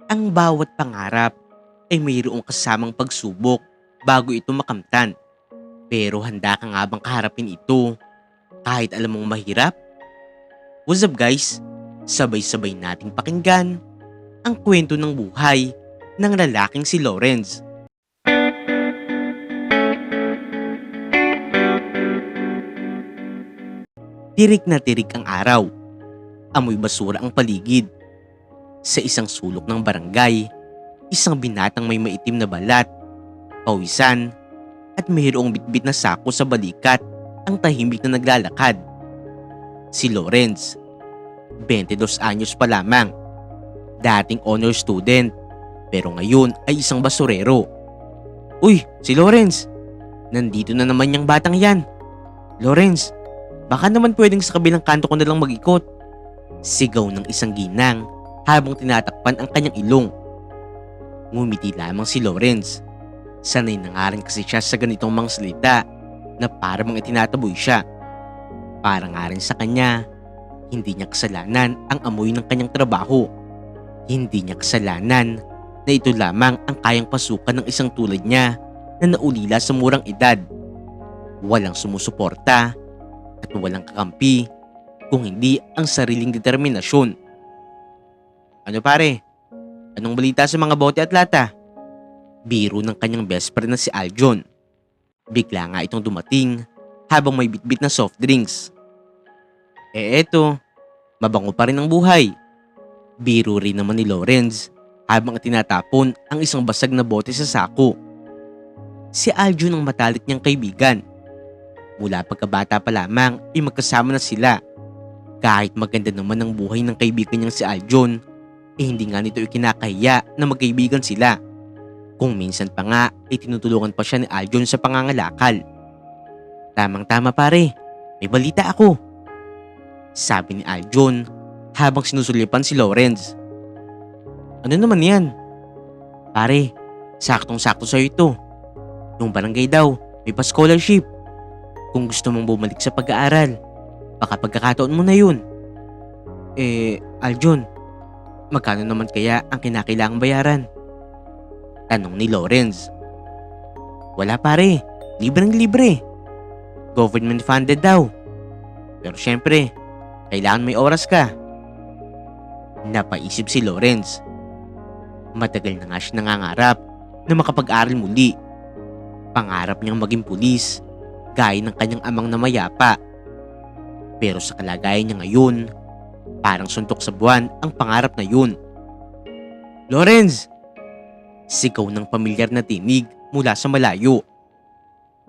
Ang bawat pangarap ay mayroong kasamang pagsubok bago ito makamtan. Pero handa ka nga bang kaharapin ito kahit alam mong mahirap? What's up guys? Sabay-sabay nating pakinggan ang kwento ng buhay ng lalaking si Lawrence. Tirik na tirik ang araw. Amoy basura ang paligid. Sa isang sulok ng barangay, isang binatang may maitim na balat, pawisan, at mayroong bitbit na sako sa balikat ang tahimik na naglalakad. Si Lawrence, 22 anyos pa lamang, dating honor student, pero ngayon ay isang basurero. Uy, si Lawrence! Nandito na naman yung batang yan. Lawrence, baka naman pwedeng sa kabilang kanto ko na lang mag-ikot. Sigaw ng isang ginang habang tinatakpan ang kanyang ilong. Ngumiti lamang si Lawrence. Sanay na nga rin kasi siya sa ganitong mga salita na parang itinataboy siya. Para nga rin sa kanya, hindi niya kasalanan ang amoy ng kanyang trabaho. Hindi niya kasalanan na ito lamang ang kayang pasukan ng isang tulad niya na naulila sa murang edad. Walang sumusuporta at walang kakampi kung hindi ang sariling determinasyon. Ano pare? Anong balita sa mga bote at lata? Biro ng kanyang best friend na si Aljon. Bigla nga itong dumating habang may bitbit na soft drinks. Eto, mabango pa rin ang buhay. Biro rin naman ni Lawrence habang tinatapon ang isang basag na bote sa sako. Si Aljon ang matalik niyang kaibigan. Mula pagkabata pa lamang ay magkasama na sila. Kahit maganda naman ang buhay ng kaibigan niyang si Aljon, hindi nga nito ikinakahiya na magkaibigan sila. Kung minsan pa nga ay tinutulungan pa siya ni Aljon sa pangangalakal. Tamang-tama pare, may balita ako. Sabi ni Aljon habang sinusulipan si Lawrence. Ano naman yan? Pare, saktong-sakto sa'yo ito. Yung barangay daw, may pa-scholarship. Kung gusto mong bumalik sa pag-aaral, baka pagkakataon mo na yun. Aljon, magkano naman kaya ang kinakailangang bayaran? Tanong ni Lawrence. Wala pare, libreng-libre. Government funded daw. Pero syempre, kailangan may oras ka. Napaisip si Lawrence. Matagal na nga siya nangangarap na makapag-aral muli. Pangarap niyang maging pulis, gaya ng kanyang amang na mayapa. Pero sa kalagayan niya ngayon, parang suntok sa buwan ang pangarap na yun. Lawrence! Sigaw ng pamilyar na tinig mula sa malayo.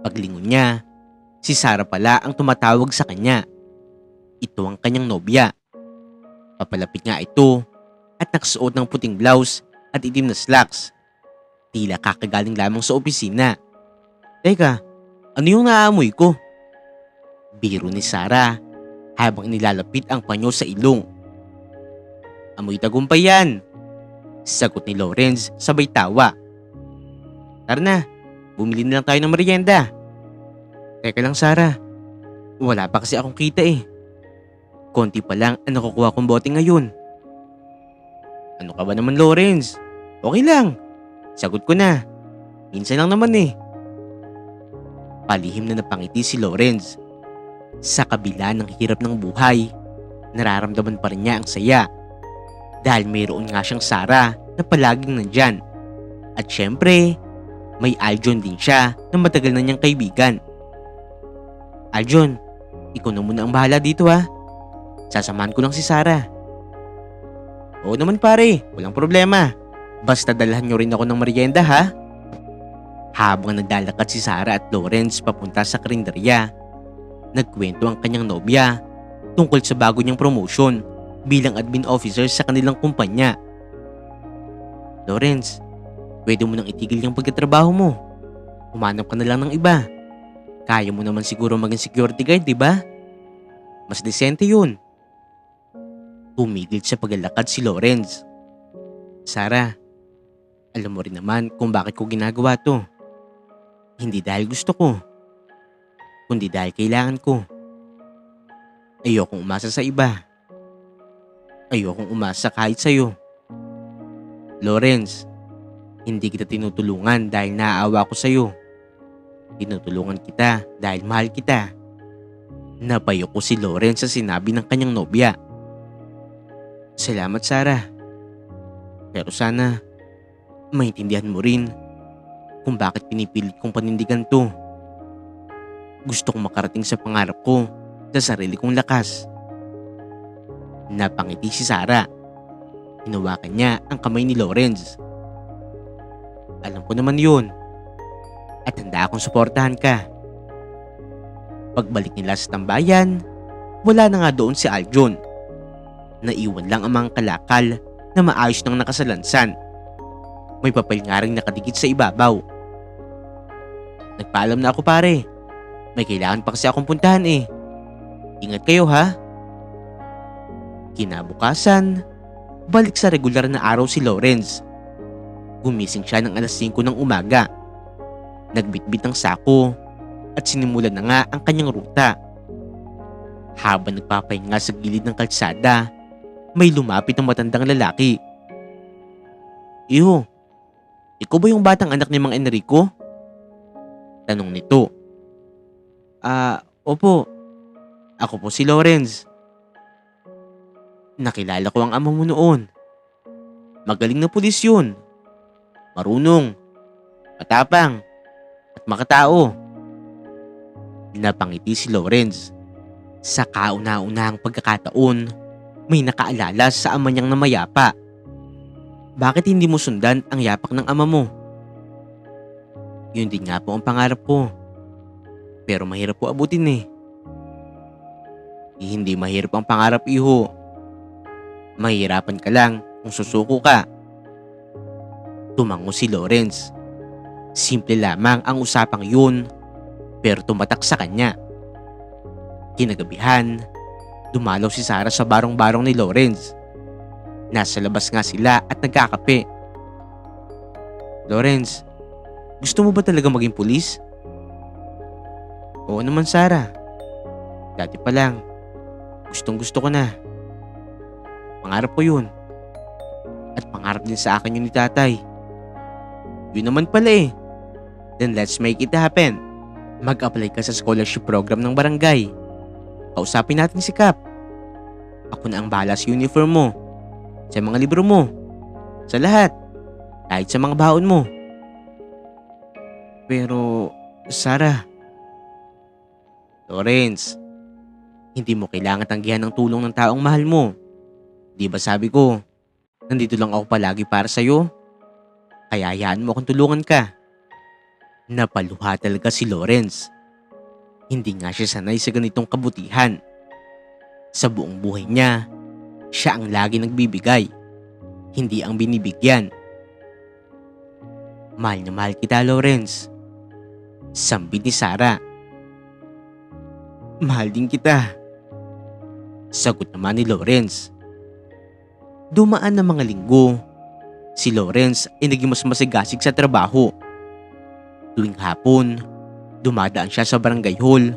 Paglingon niya, si Sarah pala ang tumatawag sa kanya. Ito ang kanyang nobya. Papalapit nga ito at nakasuot ng puting blouse at itim na slacks. Tila kakagaling lamang sa opisina. Teka, ano yung naaamoy ko? Biro ni Sarah habang nilalapit ang panyo sa ilong. Amoy tagumpay yan. Sagot ni Lawrence sabay tawa. Tara na, bumili na lang tayo ng merienda. Teka lang Sarah, wala pa kasi akong kita eh. Konti pa lang ang nakukuha kong bote ngayon. Ano ka ba naman Lawrence? Okay lang, sagot ko na. Minsan lang naman eh. Palihim na napangiti si Lawrence. Sa kabila ng hirap ng buhay, nararamdaman pa rin niya ang saya. Dahil mayroon nga siyang Sarah na palaging nandyan. At syempre, may Aljon din siya na matagal na niyang kaibigan. Aljon, ikaw na muna ang bahala dito ha. Sasamahan ko lang si Sarah. Oo naman pare, walang problema. Basta dalhan niyo rin ako ng merienda ha. Habang naglalakad si Sarah at Lawrence papunta sa karinderya, nagkwento ang kanyang nobya tungkol sa bago niyang promotion bilang admin officer sa kanilang kumpanya. Lawrence, pwede mo nang itigil yung pagtatrabaho mo. Umanap ka na lang ng iba. Kaya mo naman siguro maging security guard, di ba? Mas desente yun. Tumigil sa paglalakad si Lawrence. Sarah, alam mo rin naman kung bakit ko ginagawa to. Hindi dahil gusto ko, kundi dahil kailangan ko. Ayokong umasa sa iba. Ayokong umasa kahit sa'yo. Lawrence, hindi kita tinutulungan dahil naaawa ko sa'yo. Tinutulungan kita dahil mahal kita. Napayo ko si Lawrence sa sinabi ng kanyang nobya. Salamat, Sarah. Pero sana, maintindihan mo rin kung bakit pinipilit kong panindigan to. Gusto kong makarating sa pangarap ko sa sarili kong lakas. Napangiti si Sarah. Hinawakan niya ang kamay ni Lawrence. Alam ko naman yun. At handa akong suportahan ka. Pagbalik nila sa tambayan, wala na nga doon si Aljon. Naiwan lang ang mga kalakal na maayos nang nakasalansan. May papel nga rin nakadikit sa ibabaw. Nagpaalam na ako, pare. May kailangan pa kasi akong puntahan eh. Ingat kayo, ha? Kinabukasan, balik sa regular na araw si Lawrence. Gumising siya ng alas 5 ng umaga. Nagbitbit ng sako at sinimulan na nga ang kanyang ruta. Habang nagpapahinga sa gilid ng kalsada, may lumapit ng matandang lalaki. Iho, ikaw ba yung batang anak ni Mang Enrico? Tanong nito. Opo. Ako po si Lawrence. Nakilala ko ang ama mo noon. Magaling na pulis yun. Marunong, matapang, at makatao. Napangiti si Lawrence. Sa kauna-unahang pagkakataon, may nakaalala sa ama niyang namayapa. Bakit hindi mo sundan ang yapak ng ama mo? Yun din nga po ang pangarap ko. Pero mahirap po abutin eh. Hindi mahirap ang pangarap, iho. Mahirapan ka lang kung susuko ka. Tumango si Lawrence. Simple lamang ang usapang yun, pero tumatak sa kanya. Kinagabihan, dumalaw si Sarah sa barong-barong ni Lawrence. Nasa labas nga sila at nagkakape. Lawrence, gusto mo ba talaga maging pulis? Oo naman, Sarah. Dati pa lang, gustong-gusto ko na. Pangarap ko yun. At pangarap din sa akin yun ni tatay. Yun naman pala eh. Then let's make it happen. Mag-apply ka sa scholarship program ng barangay. Kausapin natin si Kap. Ako na ang bahala sa uniform mo, sa mga libro mo, sa lahat, kahit sa mga baon mo. Pero, Sarah, Lawrence, hindi mo kailangan tanggihan ng tulong ng taong mahal mo. Di ba sabi ko, nandito lang ako palagi para sa'yo? Kaya hayaan mo akong tulungan ka. Napaluha talaga si Lawrence. Hindi nga siya sanay sa ganitong kabutihan. Sa buong buhay niya, siya ang lagi nagbibigay, hindi ang binibigyan. Mahal na mahal kita, Lawrence. Sambit ni Sarah. Mahal din kita. Sagot naman ni Lawrence. Dumaan na mga linggo, si Lawrence ay naging mas masigasig sa trabaho. Tuwing hapon, dumadaan siya sa barangay hall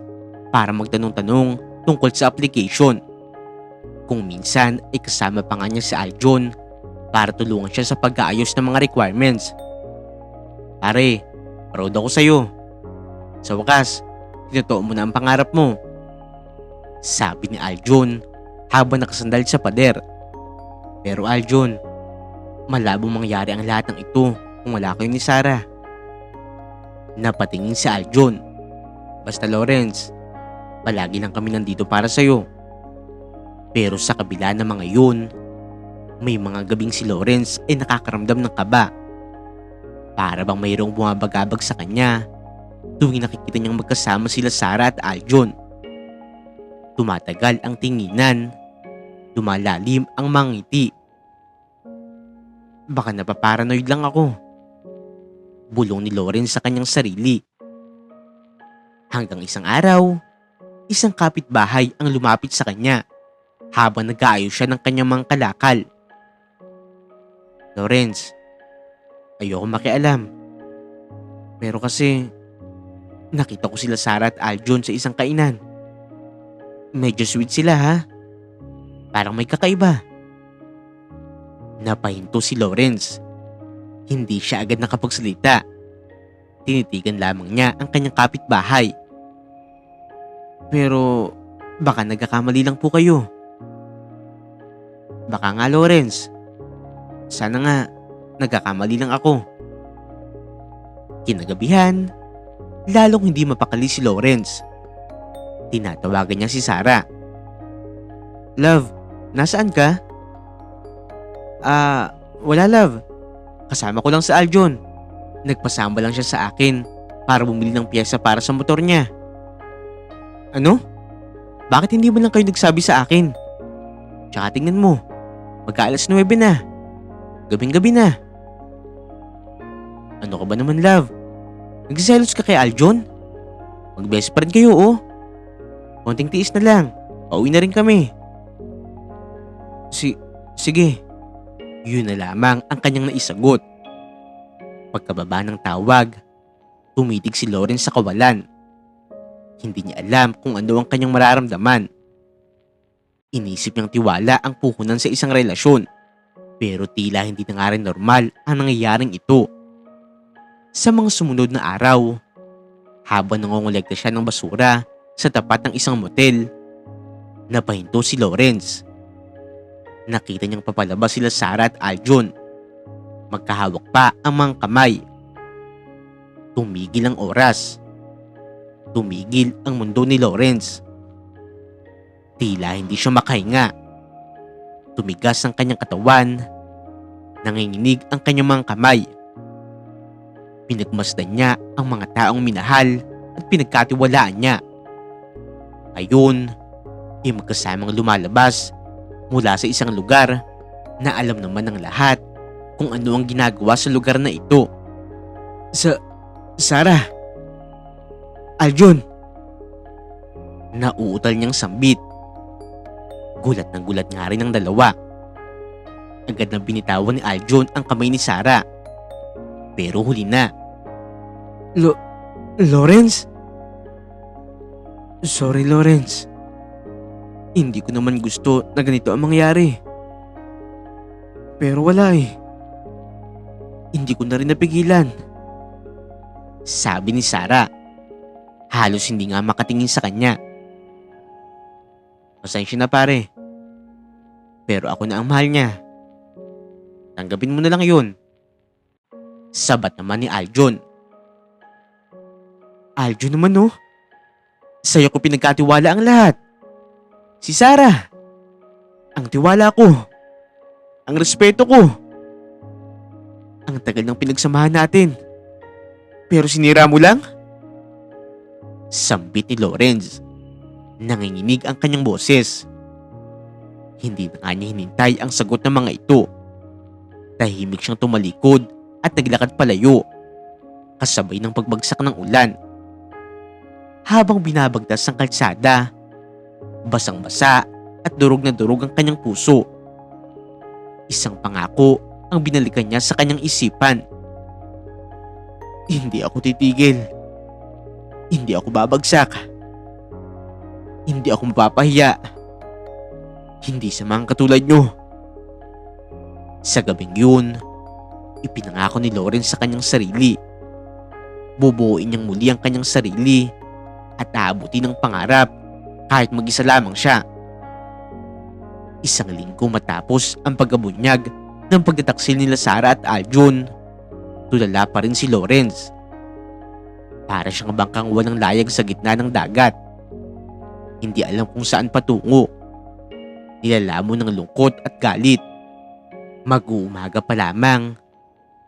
para magtanong-tanong tungkol sa application. Kung minsan ay kasama pa nga niya si Aljon para tulungan siya sa pag-aayos ng mga requirements. Pare, proud ako sa'yo. Sa wakas, tinotoo mo na ang pangarap mo. Sabi ni Aljon habang nakasandal sa pader. Pero Aljon, malabong mangyari ang lahat ng ito kung wala kayo ni Sarah. Napatingin si Aljon. Basta Lawrence, palagi lang kami nandito para sa'yo. Pero sa kabila ng mga yun, may mga gabing si Lawrence ay nakakaramdam ng kaba. Para bang mayroong bumabagabag sa kanya tuwing nakikita niyang magkasama sila Sarah at Aljon. Tumatagal ang tinginan. Lumalalim ang mga ngiti. Baka napaparanoid lang ako. Bulong ni Lawrence sa kanyang sarili. Hanggang isang araw, isang kapitbahay ang lumapit sa kanya habang nag-aayos siya ng kanyang mga kalakal. Lawrence, ayoko makialam. Pero kasi, nakita ko sila Sarah at Aljon sa isang kainan. Medyo sweet sila, ha? Parang may kakaiba. Napahinto si Lawrence. Hindi siya agad nakapagsalita. Tinitigan lamang niya ang kanyang kapitbahay. Pero baka nagkakamali lang po kayo. Baka nga, Lawrence. Sana nga nagkakamali lang ako. Kinagabihan, lalong hindi mapakali si Lawrence. Tinatawagan niya si Sarah. Love, nasaan ka? Wala love. Kasama ko lang sa Aljon. Nagpasamba lang siya sa akin para bumili ng piyesa para sa motor niya. Ano? Bakit hindi mo lang kayo nagsabi sa akin? Tsaka tingnan mo, magka-alas 9 na. Gabing-gabi na. Ano ka ba naman, love? Nagsiselos ka kay Aljon? Mag-best friend kayo, oh. Konting tiis na lang. Pauwi na rin kami. Sige. Yun na lamang ang kanyang naisagot. Pagkababa ng tawag, tumitig si Lawrence sa kawalan. Hindi niya alam kung ano ang kanyang mararamdaman. Inisip niyang tiwala ang puhunan sa isang relasyon. Pero tila hindi na nga rin normal ang nangyayaring ito. Sa mga sumunod na araw, habang nangongolekta siya ng basura sa tapat ng isang motel, napahinto si Lawrence. Nakita niyang papalabas sila Sarah at Aljon. Magkahawak pa ang mga kamay. Tumigil ang oras. Tumigil ang mundo ni Lawrence. Tila hindi siya makahinga. Tumigas ang kanyang katawan. Nanginginig ang kanyang mga kamay. Pinagmasdan niya ang mga taong minahal at pinagkatiwalaan niya. Ayun, magkasamang lumalabas mula sa isang lugar na alam naman ng lahat kung ano ang ginagawa sa lugar na ito. Sarah! Aljon! Nauutal niyang sambit. Gulat na gulat nga rin ang dalawa. Agad na binitawan ni Aljon ang kamay ni Sarah. Pero huli na. Lawrence? Sorry, Lawrence. Hindi ko naman gusto na ganito ang mangyari. Pero wala eh. Hindi ko na rin napigilan. Sabi ni Sarah. Halos hindi nga makatingin sa kanya. Pasensya na pare. Pero ako na ang mahal niya. Tanggapin mo na lang yun. Sabat naman ni Aljon. Aljon naman oh. Sa'yo ko pinagkatiwala ang lahat. Si Sarah. Ang tiwala ko. Ang respeto ko. Ang tagal ng pinagsamahan natin. Pero sinira mo lang? Sambit ni Lawrence. Nanginginig ang kanyang boses. Hindi na nga niya hinintay ang sagot ng mga ito. Tahimik siyang tumalikod at naglakad palayo. Kasabay ng pagbagsak ng ulan. Habang binabagtas ang kalsada, basang-basa at durog na durog ang kanyang puso. Isang pangako ang binalikan niya sa kanyang isipan. Hindi ako titigil. Hindi ako babagsak. Hindi ako mapapahiya. Hindi sa mga katulad nyo. Sa gabing yun, ipinangako ni Lawrence sa kanyang sarili. Bubuuin niyang muli ang kanyang sarili at aabutin ng pangarap kahit mag-isa lamang siya. Isang linggo matapos ang pagkabunyag ng pagtataksil nila Sarah at Aljon, tulala pa rin si Lawrence. Para siyang bangkang walang layag sa gitna ng dagat. Hindi alam kung saan patungo. Nilalamon ng lungkot at galit. Mag-uumaga pa lamang,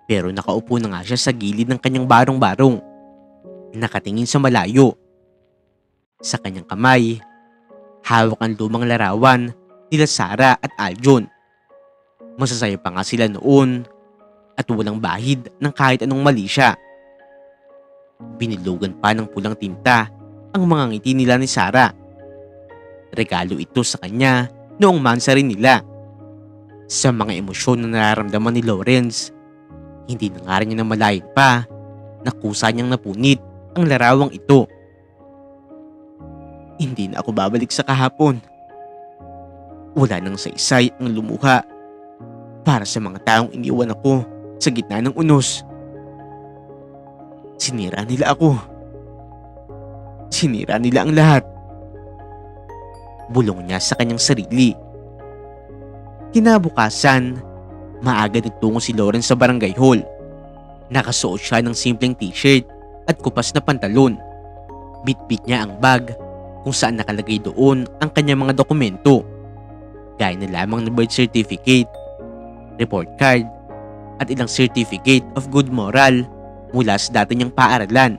pero nakaupo na nga siya sa gilid ng kanyang barong-barong. Nakatingin sa malayo. Sa kanyang kamay, hawak ang lumang larawan nila Sarah at Aljon. Masasaya pa nga sila noon at walang bahid ng kahit anong mali siya. Binilugan pa ng pulang tinta ang mga ngiti nila ni Sarah. Regalo ito sa kanya noong mansari nila. Sa mga emosyon na nararamdaman ni Lawrence, hindi na nga rin niya namalayan pa na kusa niyang napunit ang larawang ito. Hindi na ako babalik sa kahapon. Wala nang saysay ang lumuha para sa mga taong iniwan ako sa gitna ng unos. Sinira nila ako. Sinira nila ang lahat. Bulong niya sa kanyang sarili. Kinabukasan, maaga nagtungo si Lawrence sa barangay hall. Nakasuot siya ng simpleng t-shirt at kupas na pantalon. Bitbit niya ang bag kung saan nakalagay doon ang kanyang mga dokumento. Gaya na lamang ng birth certificate, report card, at ilang certificate of good moral mula sa dati niyang paaralan.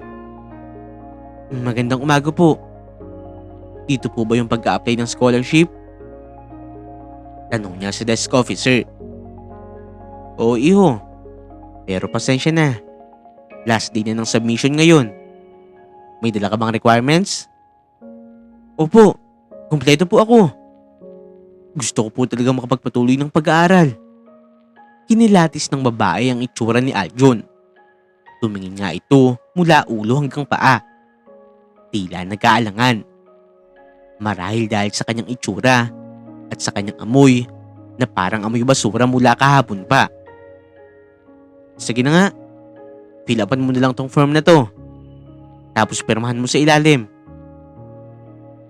Magandang umaga po. Dito po ba yung pag-a-apply ng scholarship? Tanong niya sa desk officer. Oo, iho. Pero pasensya na. Last day na ng submission ngayon. May dala ka bang requirements? Opo, kumpleto po ako. Gusto ko po talaga makapagpatuloy ng pag-aaral. Kinilatis ng babae ang itsura ni Aljon. Tumingin nga ito mula ulo hanggang paa. Tila nag-aalangan. Marahil dahil sa kanyang itsura at sa kanyang amoy na parang amoy basura mula kahapon pa. Sige na nga, fill upan mo na lang tong form na to. Tapos pirmahan mo sa ilalim.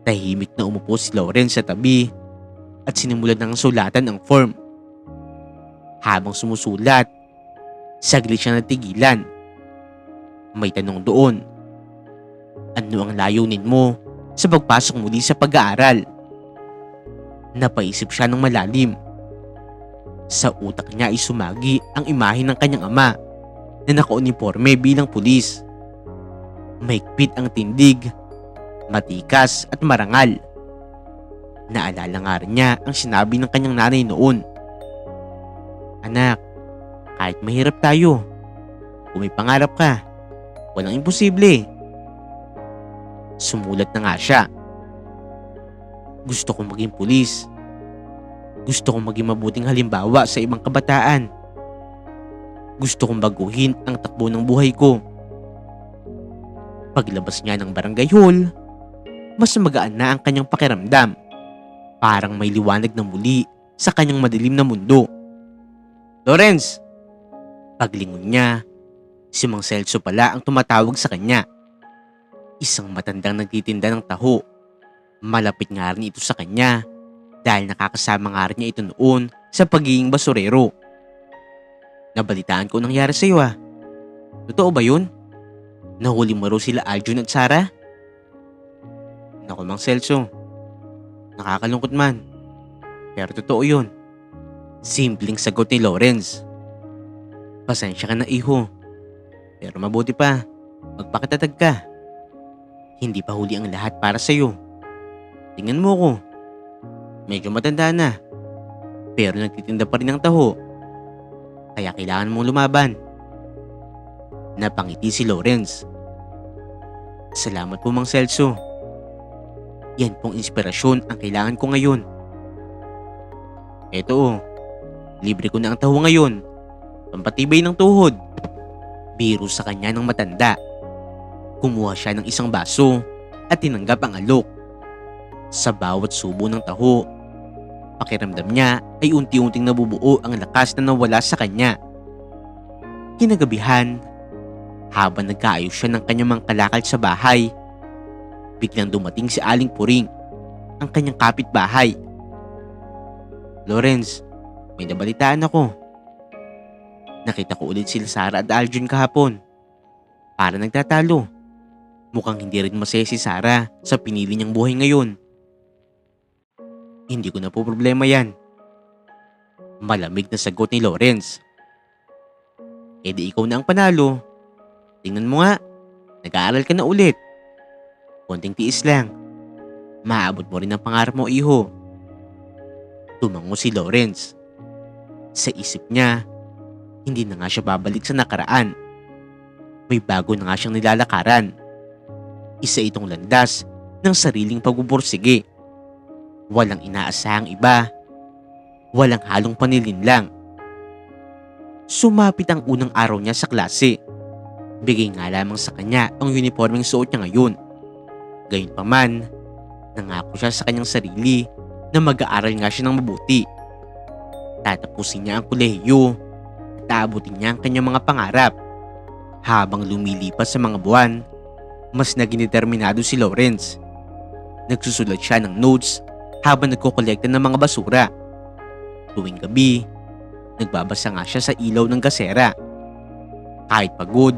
Tahimik na umupo si Lawrence sa tabi at sinimulan ng sulatan ang form. Habang sumusulat, saglit siya natigilan. May tanong doon. Ano ang layunin mo sa pagpasok muli sa pag-aaral? Napaisip siya ng malalim. Sa utak niya ay sumagi ang imahe ng kanyang ama na naka-uniforme bilang pulis. Mahigpit ang tindig, matikas at marangal. Naalala nga rin niya ang sinabi ng kanyang nanay noon. Anak, kahit mahirap tayo, kung may pangarap ka, walang imposible. Sumulat na nga siya. Gusto kong maging pulis. Gusto kong maging mabuting halimbawa sa ibang kabataan. Gusto kong baguhin ang takbo ng buhay ko. Paglabas niya ng barangay hall, mas magaan na ang kanyang pakiramdam. Parang may liwanag na muli sa kanyang madilim na mundo. Lawrence! Paglingon niya, si Mang Celso pala ang tumatawag sa kanya. Isang matandang nagtitinda ng taho. Malapit nga rin ito sa kanya dahil nakakasama nga rin niya ito noon sa pagiging basurero. Nabalitaan ko nangyari sa iyo ah. Totoo ba yun? Nahuli mo raw sila Aljon at Sarah? Naku Mang Celso, nakakalungkot man. Pero totoo yun. Simpleng sagot ni Lawrence. Pasensya ka na iho. Pero mabuti pa, magpakitatag ka. Hindi pa huli ang lahat para sa'yo. Tingnan mo ko. Medyo matanda na. Pero nagtitinda pa rin ng taho. Kaya kailangan mong lumaban. Napangiti si Lawrence. Salamat po Mang Celso. Yan pong inspirasyon ang kailangan ko ngayon. Eto oh, libre ko na ang taho ngayon. Pampatibay ng tuhod. Biro sa kanya ng matanda. Kumuha siya ng isang baso at tinanggap ang alok. Sa bawat subo ng taho, pakiramdam niya ay unti-unting nabubuo ang lakas na nawala sa kanya. Kinagabihan, habang nagkaayos siya ng kanyang mga kalakal sa bahay, biglang dumating si Aling Puring, ang kanyang kapitbahay. Lawrence, may nabalitaan ako. Nakita ko ulit sila Sarah at Aljon kahapon. Para nagtatalo. Mukhang hindi rin masaya si Sarah sa pinili niyang buhay ngayon. Hindi ko na po problema yan. Malamig na sagot ni Lawrence. E di ikaw na ang panalo. Tingnan mo nga, nag-aaral ka na ulit. Konting tiis lang. Maabot mo rin ang pangarap mo iho. Tumango si Lawrence. Sa isip niya, hindi na nga siya babalik sa nakaraan. May bago na nga siyang nilalakaran. Isa itong landas ng sariling pagbubursige. Walang inaasahang iba. Walang halong panilinlang. Sumapit ang unang araw niya sa klase. Bigay nga lamang sa kanya ang uniformeng suot niya ngayon. Gayunpaman, nangako siya sa kanyang sarili na mag-aaral nga siya ng mabuti. Tatapusin niya ang kolehiyo at aabutin niya ang kanyang mga pangarap. Habang lumilipas sa mga buwan, mas naging determinado si Lawrence. Nagsusulat siya ng notes habang nagkokolekta ng mga basura. Tuwing gabi, nagbabasa nga siya sa ilaw ng gasera. Kahit pagod,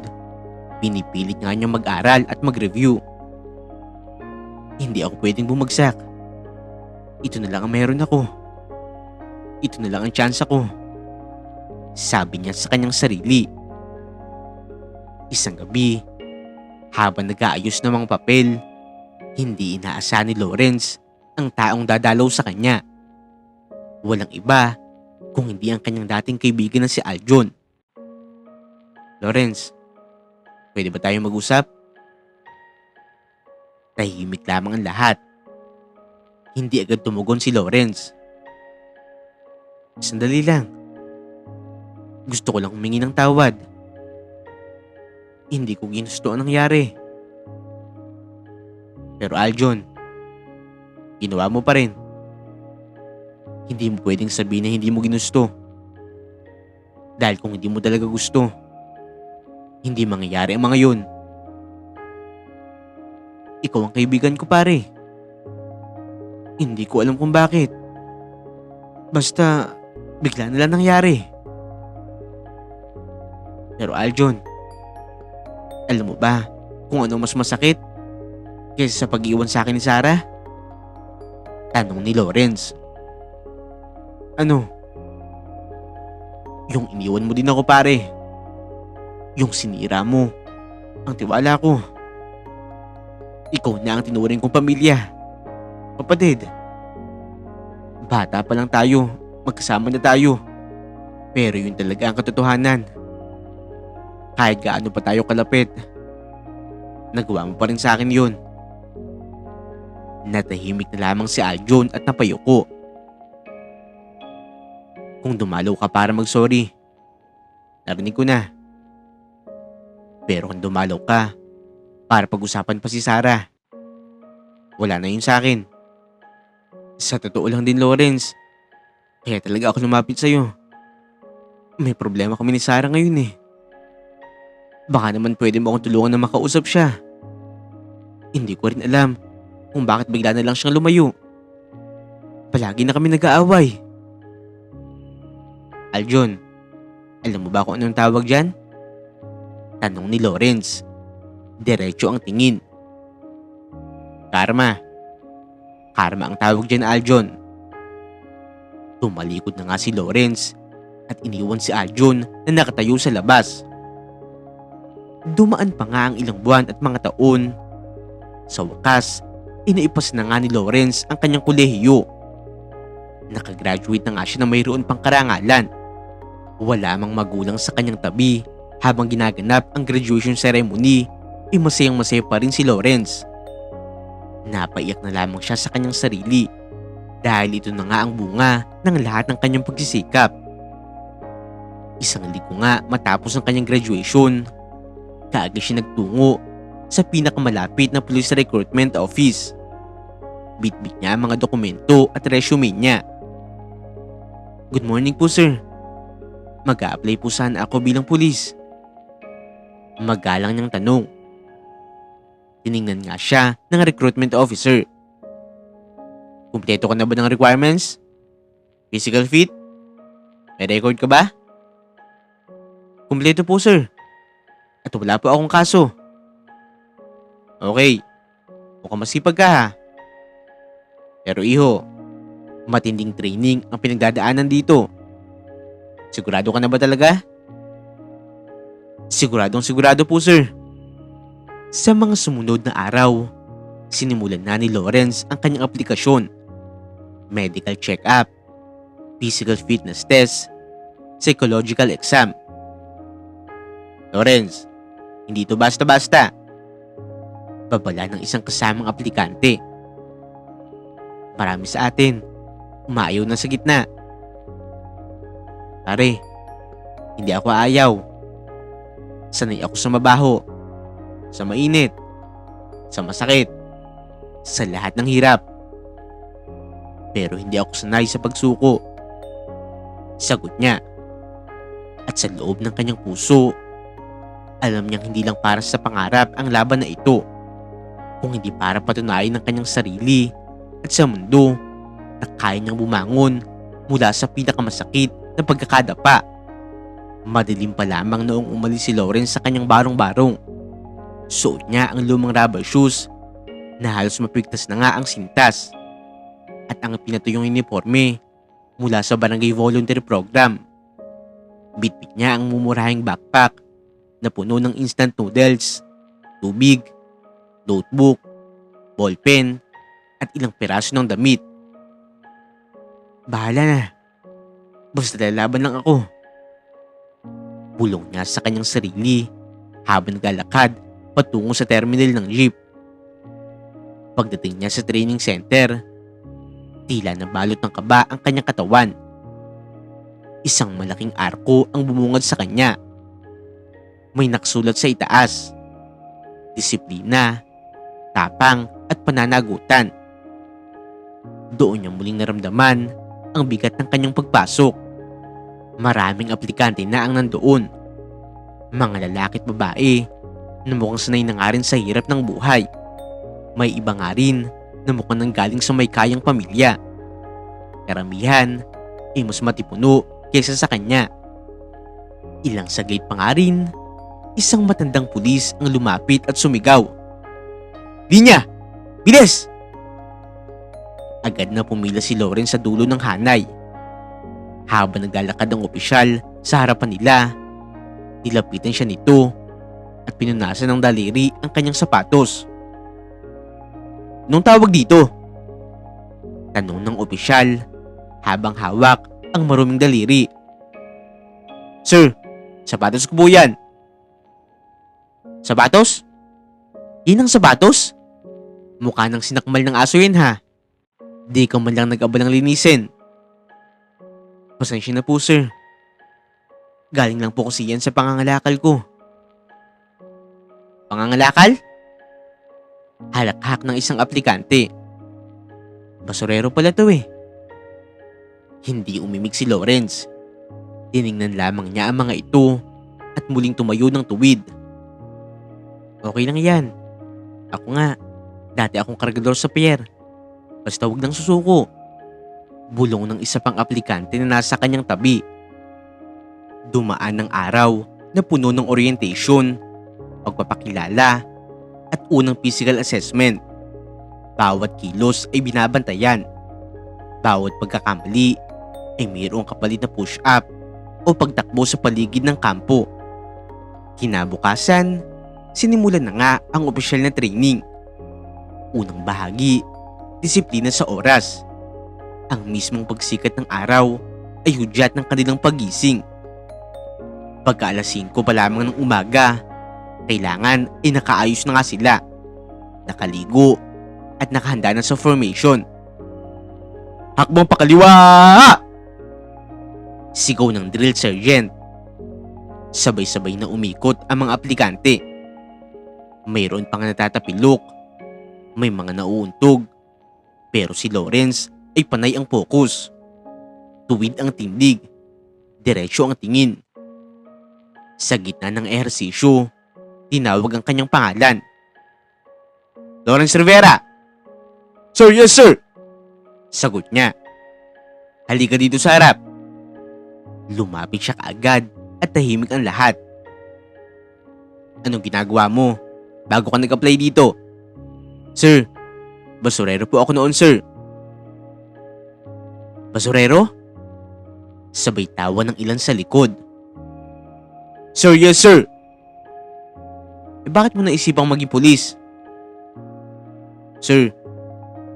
pinipilit nga niyang mag-aral at mag-review. Hindi ako pwedeng bumagsak. Ito na lang ang meron ako. Ito na lang ang chance ko. Sabi niya sa kanyang sarili. Isang gabi, habang nag-aayos ng mga papel, hindi inaasahan ni Lawrence ang taong dadalaw sa kanya. Walang iba kung hindi ang kanyang dating kaibigan na si Aljon. Lawrence, pwede ba tayo mag-usap? Tahimik lamang ang lahat. Hindi agad tumugon si Lawrence. Sandali lang. Gusto ko lang humingi ng tawad. Hindi ko ginusto ang nangyari. Pero Aljon, ginawa mo pa rin. Hindi mo pwedeng sabihin na hindi mo ginusto. Dahil kung hindi mo talaga gusto, hindi mangyayari ang mga yun. Ikaw ang kaibigan ko, pare. Hindi ko alam kung bakit. Basta, bigla na lang nangyari. Pero Aljon, alam mo ba kung ano mas masakit kaysa sa pag-iwan sa akin ni Sarah? Tanong ni Lawrence. Ano? Yung iniwan mo din ako, pare. Yung sinira mo ang tiwala ko. Ikaw na ang tinuring kong pamilya. Kapatid. Bata pa lang tayo, magkasama na tayo. Pero yun talaga ang katotohanan. Kahit gaano pa tayo kalapit, nagawa mo pa rin sa akin yun. Natahimik na lamang si Aljon at napayuko. Kung dumalaw ka para mag-sorry, narinig ko na. Pero kung dumalaw ka para pag-usapan pa si Sarah, wala na yun sa akin. Sa totoo lang din, Lawrence, kaya talaga ako lumapit sa'yo. May problema kami ni Sarah ngayon eh. Baka naman pwede mo akong tulungan na makausap siya. Hindi ko rin alam kung bakit bigla na lang siyang lumayo. Palagi na kami nag-aaway. Aljon, alam mo ba kung anong tawag dyan? Tanong ni Lawrence. Diretso ang tingin. Karma. Karma ang tawag dyan, Aljon. Tumalikod na nga si Lawrence at iniwan si Aljon na nakatayo sa labas. Dumaan pa nga ang ilang buwan at mga taon. Sa wakas, inaipas na nga ni Lawrence ang kanyang kolehiyo. Nakagraduate na nga siya na mayroon pang karangalan. Wala mang magulang sa kanyang tabi habang ginaganap ang graduation ceremony, masayang-masaya pa rin si Lawrence. Napaiyak na lamang siya sa kanyang sarili dahil ito na nga ang bunga ng lahat ng kanyang pagsisikap. Isang linggo nga matapos ang kanyang graduation, kaagad siya nagtungo sa pinakamalapit na police recruitment office. Bitbit niya ang mga dokumento at resume niya. Good morning po, sir. Mag-a-apply po sana ako bilang pulis. Magalang niyang tanong. Tiningnan nga siya ng recruitment officer. Kumpleto ka na ba ng requirements? Physical fit? May record ka ba? Kumpleto po, sir. At wala po akong kaso. Okay. Mukhang masipag ka ha. Pero iho, matinding training ang pinagdadaanan dito. Sigurado ka na ba talaga? Siguradong sigurado po, sir. Sa mga sumunod na araw, sinimulan na ni Lawrence ang kanyang aplikasyon. Medical check-up, physical fitness test, psychological exam. Lawrence, hindi ito basta-basta. Babala ng isang kasamang aplikante. Marami sa atin, umaayaw na sa gitna. Pare, hindi ako aayaw. Sanay ako sa mabaho, sa mainit, sa masakit, sa lahat ng hirap. Pero hindi ako sanay sa pagsuko. Sagot niya. At At sa loob ng kanyang puso, alam niyang hindi lang para sa pangarap ang laban na ito, kung hindi para patunayan ng kanyang sarili at sa mundo na kaya niyang bumangon mula sa pinakamasakit na pagkakadapa. Madilim pa lamang noong umalis si Lawrence sa kanyang barong-barong. Suot niya ang lumang rubber shoes na halos mapigtas na nga ang sintas at ang pinatuyong uniforme mula sa barangay volunteer program. Bitbit niya ang mumurahing backpack na puno ng instant noodles, tubig, notebook, ballpen at ilang piraso ng damit. Bahala na. Basta lalaban lang ako. Bulong niya sa kanyang sarili habang naglalakad patungo sa terminal ng jeep. Pagdating niya sa training center, tila nabalot ng kaba ang kanyang katawan. Isang malaking arko ang bumungad sa kanya. May nakasulat sa itaas: disiplina, tapang at pananagutan. Doon niya muling naramdaman ang bigat ng kanyang pagpasok. Maraming aplikante na ang nandoon. Mga lalaki at babae na mukhang sanay na nga rin sa hirap ng buhay. May iba nga rin na mukhang nanggaling sa may kayang pamilya. Karamihan ay mas matipuno kaysa sa kanya. Ilang saglit pa nga rin, isang matandang pulis ang lumapit at sumigaw. "Linya! Bilis!" Agad na pumila si Lawrence sa dulo ng hanay. Habang naglalakad ang opisyal sa harapan nila, nilapitan siya nito at pinunasan ng daliri ang kanyang sapatos. "Anong tawag dito?" Tanong ng opisyal habang hawak ang maruming daliri. "Sir, sapatos ko po yan." "Sapatos? Yan ang sapatos? Mukha ng sinakmal ng aso yan ha. Di ka man lang nag-abalang linisin." "Pasensya na po sir. Galing lang po kasi yan sa pangangalakal ko." "Pangangalakal?" Halakhak ng isang aplikante. "Basurero pala to eh." Hindi umimik si Lawrence. Tiningnan lamang niya ang mga ito at muling tumayo ng tuwid. "Okay lang yan. Ako nga, dati akong kargador sa pier. Basta huwag nang susuko." Bulong ng isa pang aplikante na nasa kanyang tabi. Dumaan ng araw na puno ng orientation, pagpapakilala at unang physical assessment. Bawat kilos ay binabantayan. Bawat pagkakamali ay mayroong kapalit na push-up o pagtakbo sa paligid ng kampo. Kinabukasan, sinimulan na nga ang opisyal na training. Unang bahagi, disiplina sa oras. Ang mismong pagsikat ng araw ay hudyat ng kanilang pagising. Pagka alas 5 pa lamang ng umaga, kailangan ay nakaayos na nga sila, nakaligo at nakahanda na sa formation. "Hakbang pakaliwa!" Sigaw ng drill sergeant. Sabay-sabay na umikot ang mga aplikante. Mayroon pang natatapilok, may mga nauuntog, pero si Lawrence ay panay ang focus. Tuwid ang tindig, diretsyo ang tingin. Sa gitna ng ehersisyo, tinawag ang kanyang pangalan. "Lawrence Rivera!" "Sir, yes sir!" Sagot niya. "Halika dito sa harap." Lumapit siya kaagad at tahimik ang lahat. "Anong ginagawa mo bago ka nag-apply dito?" "Sir, basurero po ako noon sir." "Basurero?" Sabay tawa ng ilan sa likod. "Sir, yes sir." Bakit mo naisipang maging pulis?" "Sir,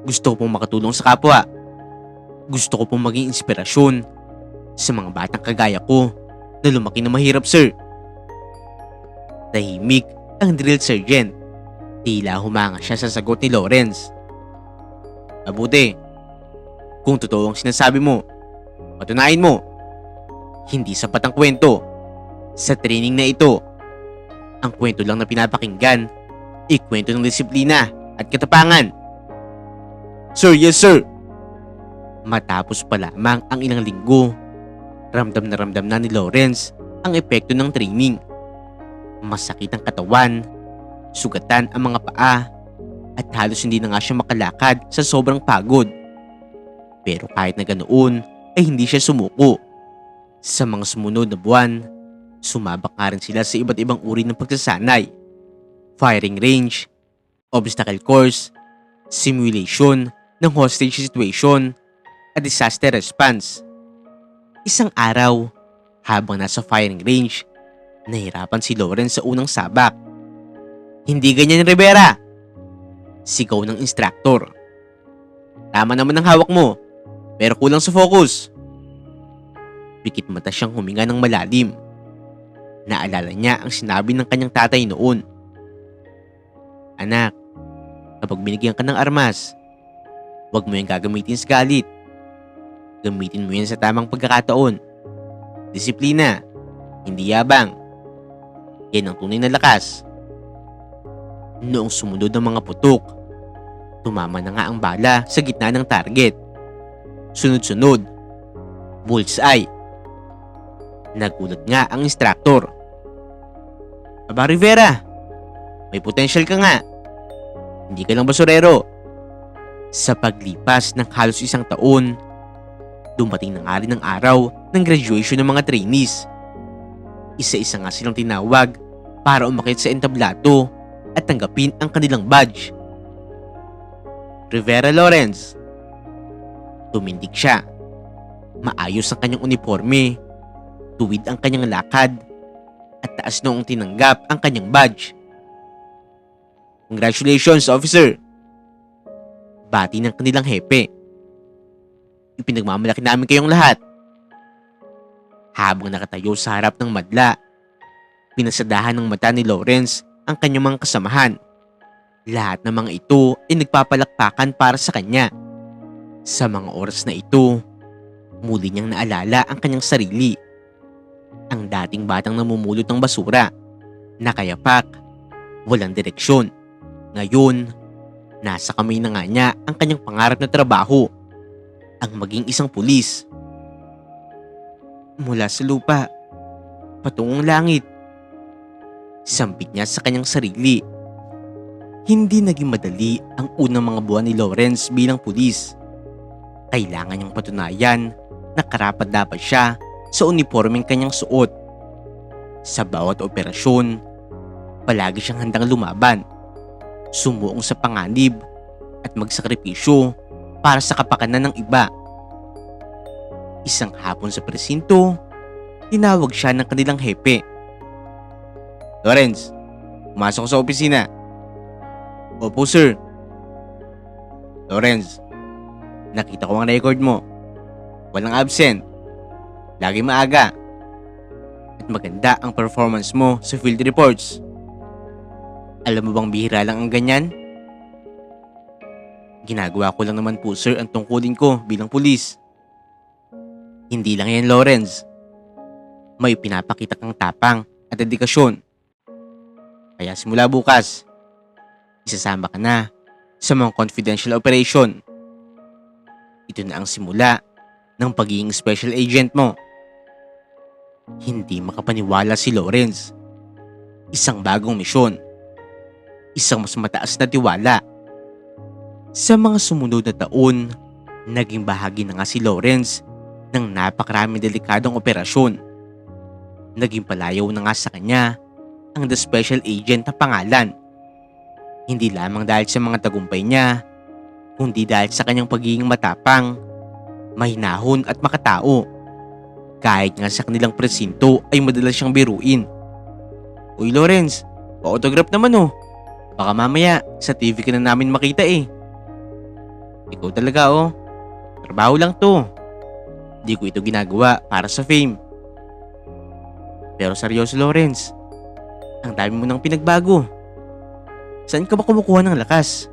gusto ko pong makatulong sa kapwa. Gusto ko pong maging inspirasyon sa mga batang kagaya ko na lumaki na mahirap sir." Tahimik ang drill sergeant. Tila humanga siya sa sagot ni Lawrence. "Mabuti. Kung totoo ang sinasabi mo, patunayan mo. Hindi sapat ang kwento. Sa training na ito, ang kwento lang na pinapakinggan ay kwento ng disiplina at katapangan." "Sir, yes sir." Matapos pa lamang ang ilang linggo, ramdam na ni Lawrence ang epekto ng training. Masakit ang katawan, sugatan ang mga paa, at halos hindi na nga siya makalakad sa sobrang pagod. Pero kahit na ganoon ay hindi siya sumuko. Sa mga sumunod na buwan, sumabak nga rin sila sa iba't ibang uri ng pagsasanay. Firing range, obstacle course, simulation ng hostage situation, at disaster response. Isang araw, habang nasa firing range, nahirapan si Lawrence sa unang sabak. "Hindi ganyan, Rivera!" sigaw ng instructor. "Tama naman ang hawak mo, pero kulang sa focus." Pikit mata siyang huminga ng malalim. Naalala niya ang sinabi ng kanyang tatay noon. "Anak, kapag binigyan ka ng armas, huwag mo yung gagamitin sa galit. Gamitin mo yan sa tamang pagkakataon. Disiplina, hindi yabang. Yan ang tunay na lakas." Noong sumunod ng mga putok, tumama na nga ang bala sa gitna ng target. Sunod-sunod, bullseye. Nagulat nga ang instructor. "Aba, Rivera, may potential ka nga. Hindi ka lang basurero." Sa paglipas ng halos isang taon, dumating na nga rin ang araw ng graduation ng mga trainees. Isa-isa nga silang tinawag para umakyat sa entablado at tanggapin ang kanilang badge. "Rivera Lawrence." Tumindig siya. Maayos ang kanyang uniforme, tuwid ang kanyang lakad, at taas noong tinanggap ang kanyang badge. "Congratulations, officer!" bati ng kanilang hepe. "Ipinagmamalaki namin kayong lahat." Habang nakatayo sa harap ng madla, pinasadahan ng mata ni Lawrence ang kanyang mga kasamahan. Lahat ng mga ito ay nagpapalakpakan para sa kanya. Sa mga oras na ito, muli niyang naalala ang kanyang sarili. Ang dating batang namumulot ng basura, nakayapak, walang direksyon. Ngayon, nasa kamay na nga niya ang kanyang pangarap na trabaho, ang maging isang pulis. Mula sa lupa, patungong langit. Sambit niya sa kanyang sarili. Hindi naging madali ang unang mga buwan ni Lawrence bilang pulis. Kailangan niyang patunayan na karapat-dapat siya sa uniformeng kanyang suot. Sa bawat operasyon, palagi siyang handang lumaban, sumuong sa panganib at magsakripisyo para sa kapakanan ng iba. Isang hapon sa presinto, tinawag siya ng kanilang hepe. "Lawrence, pumasok sa opisina." "Opo, sir." "Lawrence, nakita ko ang record mo. Walang absent. Lagi maaga. At maganda ang performance mo sa field reports. Alam mo bang bihira lang ang ganyan?" "Ginagawa ko lang naman po, sir, ang tungkulin ko bilang pulis." "Hindi lang yan, Lawrence. May pinapakita kang tapang at dedikasyon. Kaya simula bukas, isasama ka na sa mga confidential operation. Ito na ang simula ng pagiging special agent mo." Hindi makapaniwala si Lawrence. Isang bagong misyon. Isang mas mataas na tiwala. Sa mga sumunod na taon, naging bahagi na nga si Lawrence ng napakaraming delikadong operasyon. Naging palayaw na nga sa kanya ang The Special Agent na pangalan. Hindi lamang dahil sa mga tagumpay niya, kundi dahil sa kanyang pagiging matapang, mahinahon at makatao. Kahit nga sa kanilang presinto ay madalas siyang biruin. "Uy, Lawrence, pa-autograph naman oh. Baka mamaya sa TV ka na namin makita eh." "Ikaw talaga oh. Trabaho lang to. Di ko ito ginagawa para sa fame." "Pero seryoso, Lawrence, ang dami mo nang pinagbago. Saan ka ba kumukuha ng lakas?"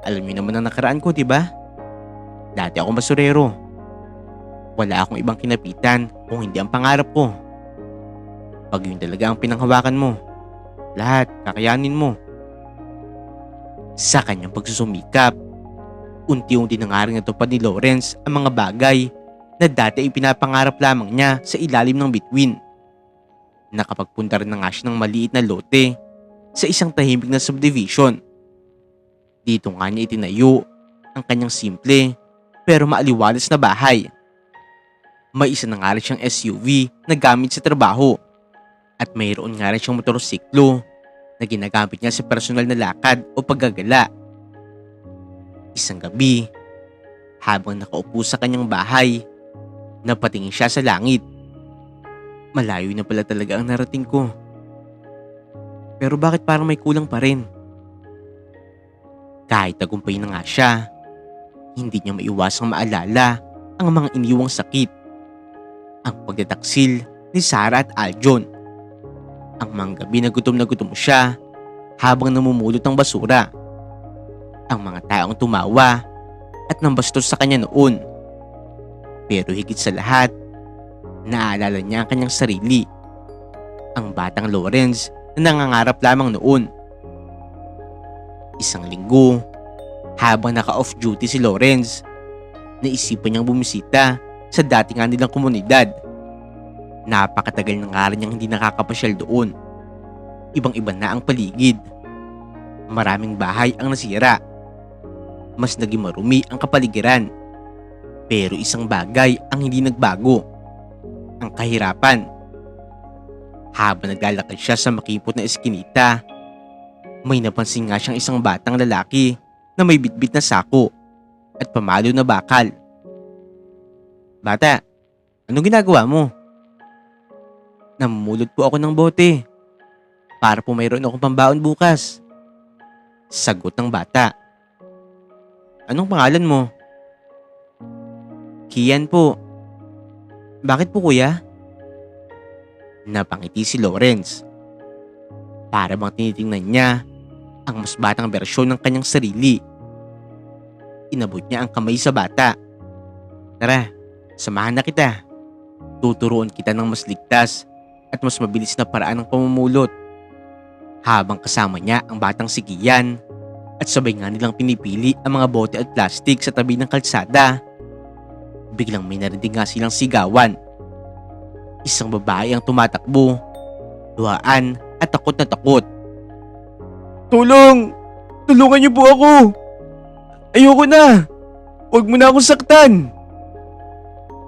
"Alam niyo naman ang nakaraan ko, diba? Dati akong basurero. Wala akong ibang kinapitan kung hindi ang pangarap ko. Pag yun talaga ang pinanghawakan mo, lahat kakayanin mo." Sa kanyang pagsusumikap, unti-unti na nga rin natupad ni Lawrence ang mga bagay na dati ay pinapangarap lamang niya sa ilalim ng bituin. Nakapagpunta rin na nga siya ng maliit na lote sa isang tahimik na subdivision. Dito nga niya itinayo ang kanyang simple pero maaliwalas na bahay. May isa na nga rin siyang SUV na gamit sa trabaho at mayroon nga rin siyang motorsiklo na ginagamit niya sa personal na lakad o paggagala. Isang gabi, habang nakaupo sa kanyang bahay, napatingin siya sa langit. Malayo na pala talaga ang narating ko. Pero bakit parang may kulang pa rin? Kahit tagumpay na nga siya, hindi niya maiwasang maalala ang mga iniwang sakit. Ang pagtataksil ni Sarah at Aljon. Ang mga gabi na gutom siya habang namumulot ng basura. Ang mga taong tumawa at nambastos sa kanya noon. Pero higit sa lahat, naalala niya ang kanyang sarili. Ang batang Lawrence na nangangarap lamang noon. Isang linggo, habang naka-off duty si Lawrence, naisipan niyang bumisita sa dati nga nilang komunidad. Napakatagal na nga rin niyang hindi nakakapasyal doon. Ibang-iba na ang paligid. Maraming bahay ang nasira. Mas naging marumi ang kapaligiran. Pero isang bagay ang hindi nagbago. Ang kahirapan. Habang naglalakad siya sa makipot na eskinita, may napansin nga siyang isang batang lalaki na may bitbit na sako at pamalo na bakal. Bata, anong ginagawa mo? Namumulot po ako ng bote para po mayroon akong pambaon bukas. Sagot ng bata. Anong pangalan mo? Kian po. Bakit po kuya? Napangiti si Lawrence. Para bang tinitingnan niya ang mas batang bersyon ng kanyang sarili. Inabot niya ang kamay sa bata. Tara, samahan na kita. Tuturuan kita ng mas ligtas at mas mabilis na paraan ng pamumulot. Habang kasama niya ang batang si Kian at sabay nga nilang pinipili ang mga bote at plastik sa tabi ng kalsada, biglang may narinig nga silang sigawan. Isang babae ang tumatakbo, luhaan at takot na takot. Tulong! Tulungan niyo po ako! Ayoko na! Huwag mo na akong saktan!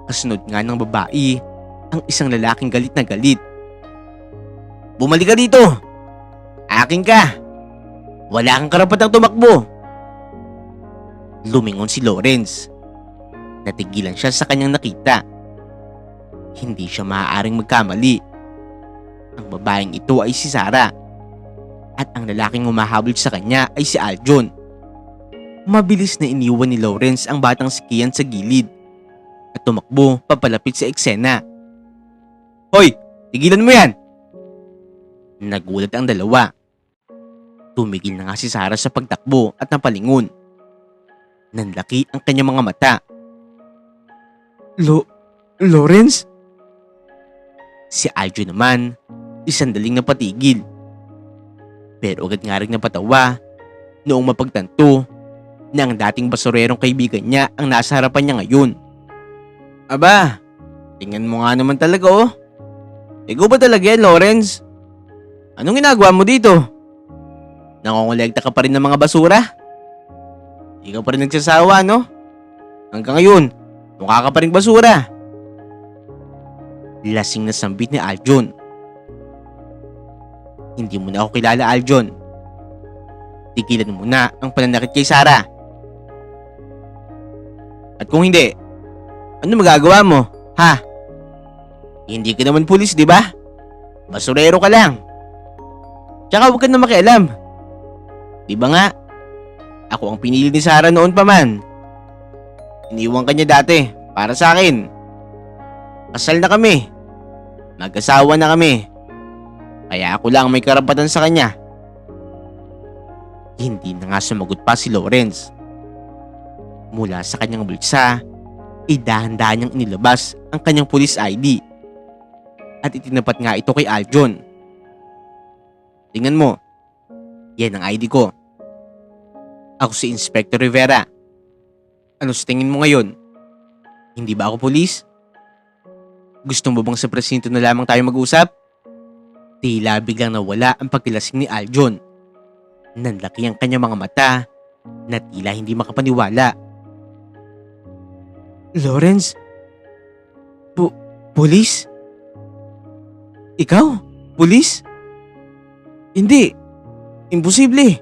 Kasunod nga ng babae ang isang lalaking galit na galit. Bumalik ka dito! Akin ka! Wala kang karapatang tumakbo! Lumingon si Lawrence. Natigilan siya sa kanyang nakita. Hindi siya maaaring magkamali. Ang babaeng ito ay si Sarah. At ang lalaking humahabol sa kanya ay si Aljon. Mabilis na iniwan ni Lawrence ang batang si Kian sa gilid at tumakbo papalapit sa eksena. Hoy! Tigilan mo yan! Nagulat ang dalawa. Tumigil na nga si Sarah sa pagtakbo at napalingon. Nanlaki ang kanyang mga mata. Lawrence? Si Aljon naman, isandaling napatigil. Pero agad nga rin napatawa noong mapagtanto na ang dating basurerong kaibigan niya ang nasa harapan niya ngayon. Aba, tingnan mo nga naman talaga oh. Ikaw ba talaga yan, Lawrence? Anong ginagawa mo dito? Nangongolekta ka pa rin ng mga basura? Ikaw pa rin nagsasawa, no? Hanggang ngayon, mukha ka pa rin basura. Lasing na sambit ni Aljon. Hindi mo na ako kilala, Aljon. Tigilan mo na ang pananakit kay Sarah. At kung hindi, ano magagawa mo, ha? Hindi ka naman pulis, di ba? Basurero ka lang. Tsaka huwag ka na makialam. Di ba nga? Ako ang pinili ni Sarah noon pa man. Iniwan ka niya dati para sa akin. Kasal na kami. Mag-asawa na kami. Kaya ako lang may karapatan sa kanya. Hindi na nga sumagot pa si Lawrence. Mula sa kanyang bulsa, dahan-dahan niyang inilabas ang kanyang police ID. At itinapat nga ito kay Aljon. Tingnan mo. Yan ang ID ko. Ako si Inspector Rivera. Ano sa tingin mo ngayon? Hindi ba ako pulis? Gusto mo bang sa presinto na lamang tayo mag-usap? Tila biglang nawala ang pagkilasing ni Aljon. Nanlaki ang kanyang mga mata na tila hindi makapaniwala. Lawrence? Pulis? Ikaw? Pulis? Hindi. Imposible.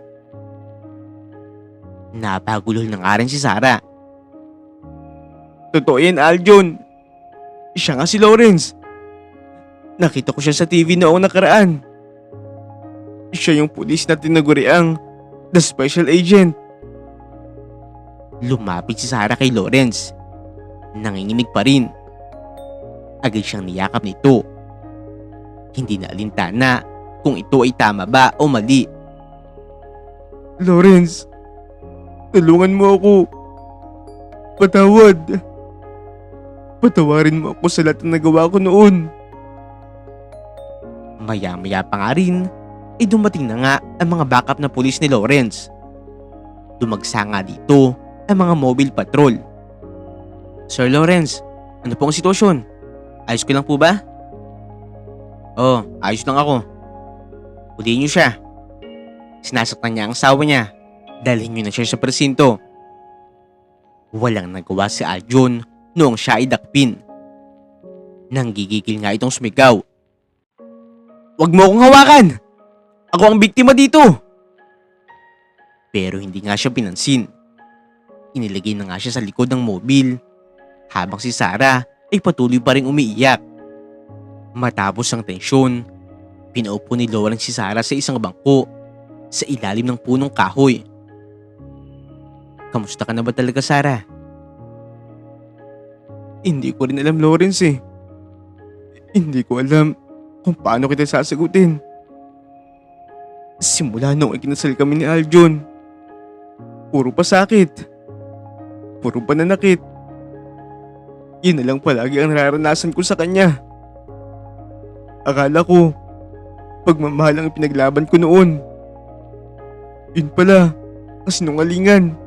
Napagulol na nga rin si Sarah. Totoo yan, Aljon. Siya nga si Lawrence. Nakita ko siya sa TV noong nakaraan. Siya yung pulis na tinaguriang The Special Agent. Lumapit si Sarah kay Lawrence. Nanginginig pa rin. Agad siyang niyakap nito. Hindi na alintana kung ito ay tama ba o mali. Lawrence, tulungan mo ako. Patawad. Patawarin mo ako sa lahat ng nagawa ko noon. Maya-maya pa nga rin, ay dumating na nga ang mga backup na pulis ni Lawrence. Dumagsa nga dito ang mga mobile patrol. Sir Lawrence, ano po ang sitwasyon? Ayos ko lang po ba? Oo, ayos lang ako. Huliin niyo siya. Sinasaktan niya ang asawa niya. Dalhin niyo na siya sa presinto. Walang nagawa si Aljon noong siya ay dakpin. Nanggigigil nga itong sumigaw. Huwag mo akong hawakan! Ako ang biktima dito! Pero hindi nga siya pinansin. Inilagay na nga siya sa likod ng mobil habang si Sarah ay patuloy pa rin umiiyak. Matapos ang tensyon, pinaupo ni Lawrence si Sarah sa isang bangko sa ilalim ng punong kahoy. Kamusta ka na ba talaga, Sarah? Hindi ko rin alam, Lawrence eh. Hindi ko alam kung paano kita sasagutin. Simula nung ikinasal kami ni Aljon, puro pasakit, puro pananakit. Yun na lang palagi ang nararanasan ko sa kanya. Akala ko, pagmamahal ang pinaglaban ko noon. Yun pala, kasinungalingan.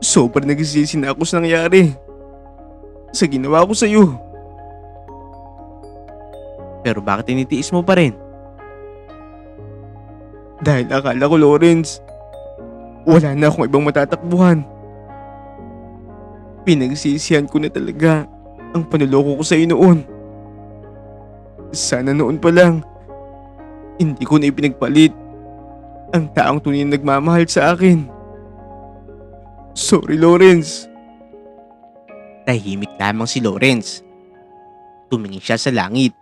Sobrang nagsisisi na ako sa nangyari. Sa ginawa ko sa'yo. Pero bakit tinitiis mo pa rin? Dahil akala ko, Lawrence, wala na akong ibang matatakbuhan. Pinagsisihan ko na talaga ang panuloko ko sa'yo noon. Sana noon pa lang, hindi ko na ipinagpalit ang taong tunay na nagmamahal sa akin. Sorry, Lawrence. Tahimik lamang si Lawrence. Tumingin siya sa langit.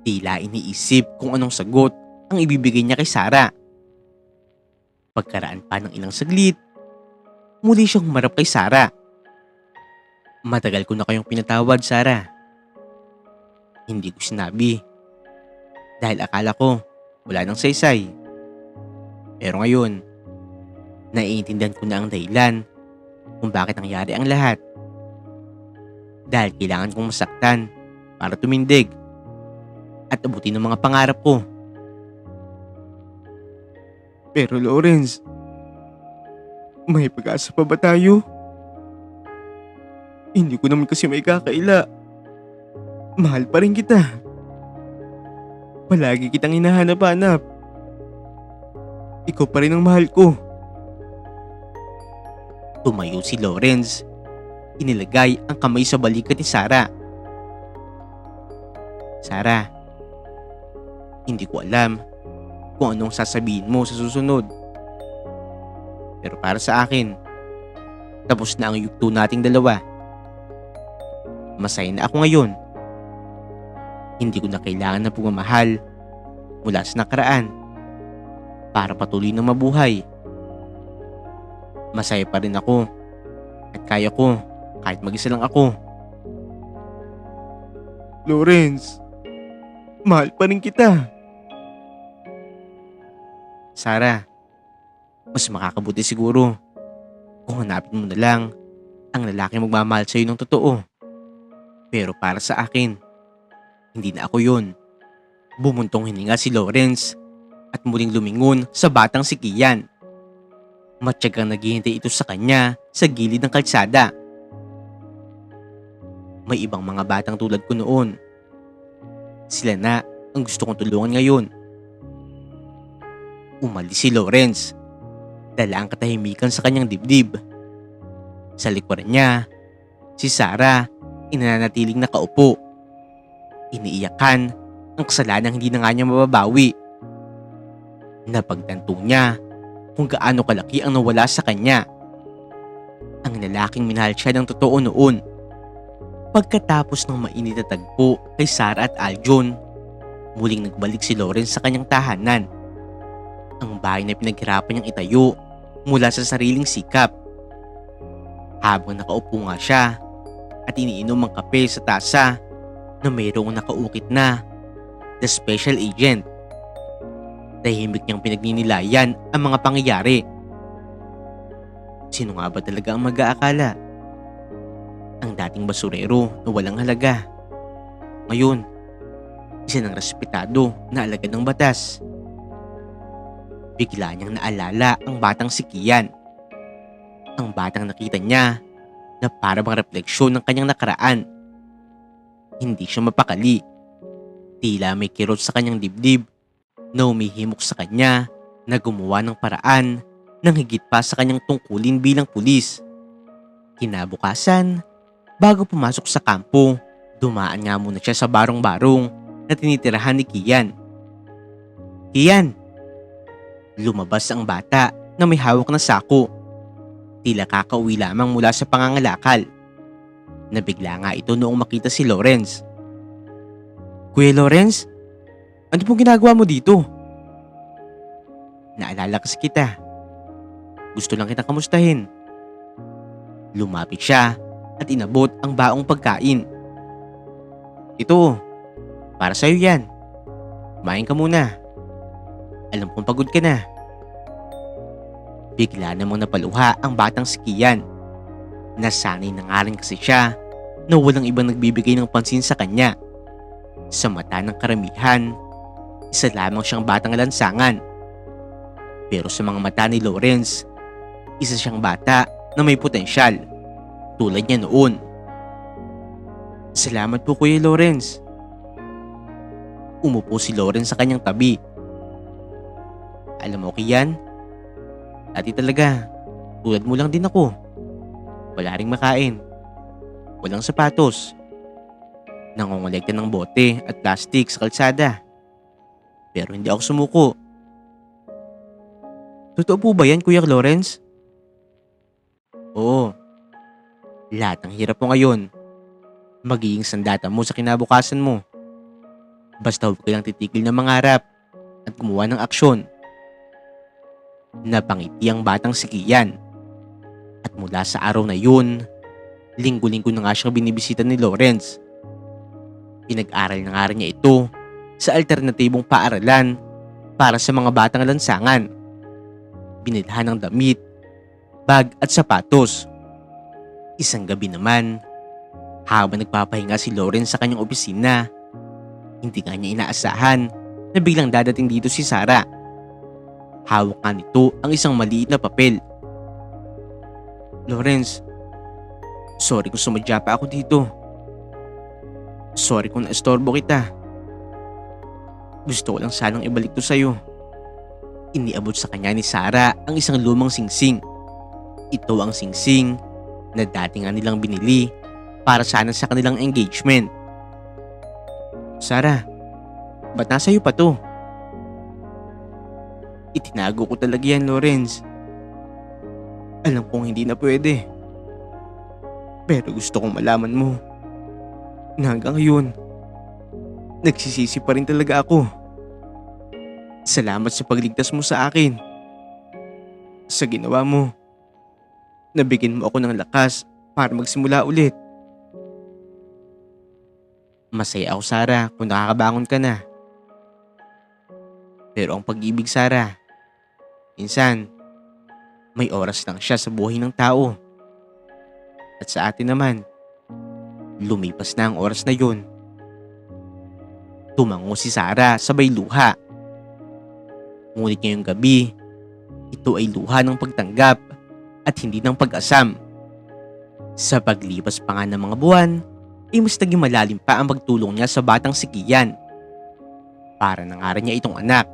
Tila iniisip kung anong sagot ang ibibigay niya kay Sarah. Pagkaraan pa ng ilang saglit, muli siyang humarap kay Sarah. Matagal ko na kayong pinatawad, Sarah. Hindi ko sinabi. Dahil akala ko wala nang saysay. Pero ngayon, naiintindihan ko na ang dahilan kung bakit nangyari ang lahat. Dahil kailangan kong masaktan para tumindig at abutin ang mga pangarap ko. Pero Lawrence, may pag-asa pa ba tayo? Hindi ko naman kasi may kakaila. Mahal pa rin kita. Palagi kitang hinahanap-hanap. Ikaw pa rin ang mahal ko. Tumayo si Lawrence. Inilagay ang kamay sa balikat ni Sarah. Sarah, hindi ko alam kung anong sasabihin mo sa susunod. Pero para sa akin, tapos na ang yugto nating dalawa. Masaya na ako ngayon. Hindi ko na kailangan ng pagmamahal mula sa nakaraan para patuloy na mabuhay. Masaya pa rin ako at kaya ko kahit mag-isa lang ako. Lawrence, mahal pa rin kita. Sarah, mas makakabuti siguro kung hanapin mo na lang ang lalaki magmamahal sa'yo ng totoo. Pero para sa akin, hindi na ako yun. Bumuntong hininga si Lawrence at muling lumingon sa batang si Kian. Matyagang naghihintay ito sa kanya sa gilid ng kalsada. May ibang mga batang tulad ko noon. Sila na ang gusto kong tulungan ngayon. Umalis si Lawrence. Dala ang katahimikan sa kanyang dibdib. Sa likuran niya, si Sarah inanatiling nakaupo. Iniiyakan ang kasalanang hindi na nga niya mababawi. Napagtanto niya kung gaano kalaki ang nawala sa kanya. Ang lalaking minahal siya ng totoo noon. Pagkatapos ng mainit na tagpo kay Sarah at Aljon, muling nagbalik si Lawrence sa kanyang tahanan. Ang bahay na pinaghirapan niyang itayo mula sa sariling sikap. Habang nakaupo nga siya at iniinom ang kape sa tasa na mayroong nakaukit na The Special Agent. Tahimik niyang pinagninilayan ang mga pangyayari. Sino nga ba talaga ang mag-aakala? Ang dating basurero na walang halaga. Ngayon, isa ng respetado na alagad ng batas. Bigla niyang naalala ang batang si Kian. Ang batang nakita niya na para bang refleksyon ng kanyang nakaraan. Hindi siya mapakali. Tila may kirot sa kanyang dibdib na umihimok sa kanya na gumawa ng paraan ng higit pa sa kanyang tungkulin bilang pulis. Kinabukasan, bago pumasok sa kampo, dumaan nga muna siya sa barong-barong na tinitirahan ni Kian. Kian! Lumabas ang bata na may hawak na sako. Tila kakauwi lamang mula sa pangangalakal. Nabigla nga ito noong makita si Lawrence. Kuya Lawrence, ano pong ginagawa mo dito? Naalala kasi kita. Gusto lang kita kamustahin. Lumapit siya at inabot ang baong pagkain. Ito, para sa'yo yan. Kumain ka muna. Alam kong pagod ka na. Bigla namang napaluha ang batang si Kian. Nasanay na nga rin kasi siya na walang ibang nagbibigay ng pansin sa kanya. Sa mata ng karamihan, isa lamang siyang batang lansangan. Pero sa mga mata ni Lawrence, isa siyang bata na may potensyal. Tulad niya noon. Salamat po Kuya Lawrence. Umupo si Lawrence sa kanyang tabi. Alam mo Kian, dati talaga, tulad mo lang din ako. Wala ring makain. Walang sapatos. Nangongolekta ng bote at plastic sa kalsada. Pero hindi ako sumuko. Totoo po ba yan Kuya Lawrence? Oo. Lahat ng hirap mo ngayon, magiging sandata mo sa kinabukasan mo. Basta huwag ka lang titigil na mangarap at gumawa ng aksyon. Napangiti ang batang si Kian. At mula sa araw na yun, linggo-linggo na nga siyang binibisita ni Lawrence. Pinag-aral na nga rin niya ito sa alternatibong paaralan para sa mga batang lansangan. Binilhan ng damit, bag at sapatos. Isang gabi naman, habang nagpapahinga si Lawrence sa kanyang opisina, hindi nga niya inaasahan na biglang dadating dito si Sarah. Hawak nga nito ang isang maliit na papel. Lawrence, sorry kung sumadya pa ako dito. Sorry kung naistorbo kita. Gusto ko lang sanang ibalik to sa'yo. Iniabot sa kanya ni Sarah ang isang lumang singsing. Ito ang singsing na dati nga nilang binili para sana sa kanilang engagement. Sarah, ba't nasa iyo pa to? Itinago ko talaga yan, Lawrence. Alam kong hindi na pwede. Pero gusto kong malaman mo na hanggang ngayon, nagsisisi pa rin talaga ako. Salamat sa pagligtas mo sa akin. Sa ginawa mo, nabigyan mo ako ng lakas para magsimula ulit. Masaya ako, Sarah, kung nakakabangon ka na. Pero ang pag-ibig, Sarah, minsan, may oras lang siya sa buhay ng tao. At sa atin naman, lumipas na ang oras na yun. Tumango si Sarah sabay luha. Ngunit ngayong gabi, ito ay luha ng pagtanggap at hindi ng pag-asam. Sa paglipas pa nga ng mga buwan, mas naging malalim pa ang pagtulong niya sa batang si Kian. Para na nga rin niya itong anak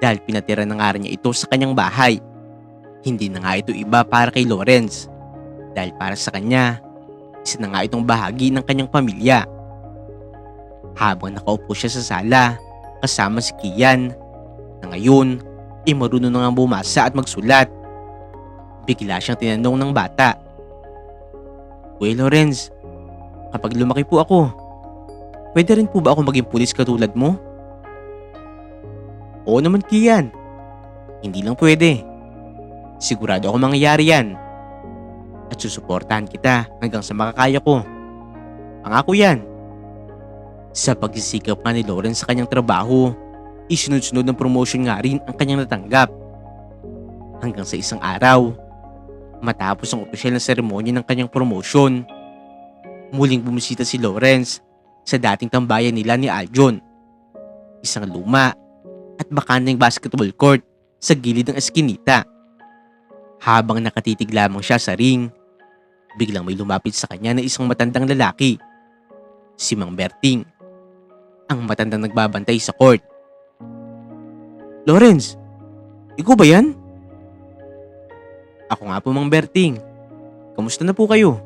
dahil pinatira na nga rin niya ito sa kanyang bahay. Hindi na nga ito iba para kay Lawrence dahil para sa kanya, isa na nga itong bahagi ng kanyang pamilya. Habang nakaupo siya sa sala kasama si Kian na ngayon ay marunong na nga bumasa at magsulat, bigla siyang tinanong ng bata, "Kuya Lawrence, kapag lumaki po ako, pwede rin po ba ako maging pulis katulad mo?" "Oo naman Kian, hindi lang pwede. Sigurado ako mangyayari yan. At susuportahan kita hanggang sa makakaya ko. Pangako yan." Sa pagsisikap nga ni Lawrence sa kanyang trabaho, isunod-sunod ng promotion nga rin ang kanyang natanggap. Hanggang sa isang araw, matapos ang opisyal na seremonya ng kanyang promotion, muling bumisita si Lawrence sa dating tambayan nila ni Aljon. Isang luma at bakaneng basketball court sa gilid ng eskinita. Habang nakatitig lamang siya sa ring, biglang may lumapit sa kanya na isang matandang lalaki, si Mang Berting, ang matandang nagbabantay sa court. "Lawrence, ikaw ba yan?" "Ako nga po Mang Berting. Kamusta na po kayo?"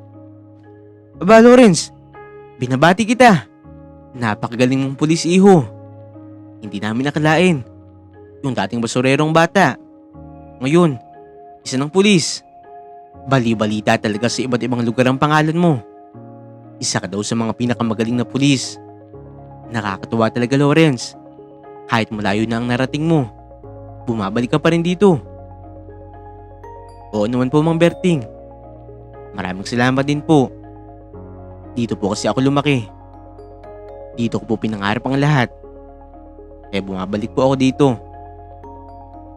"Aba Lawrence, binabati kita. Napakagaling mong pulis iho. Hindi namin nakalain. Yung dating basurerong bata, ngayon, isa ng pulis. Bali-balita talaga sa iba't ibang lugar ang pangalan mo. Isa ka daw sa mga pinakamagaling na pulis. Nakakatuwa talaga Lawrence. Kahit malayo na ang narating mo, bumabalik ka pa rin dito." "Oo naman po Mang Berting. Maraming salamat din po. Dito po kasi ako lumaki. Dito ko po pinangarap ang lahat. Kaya bumabalik po ako dito."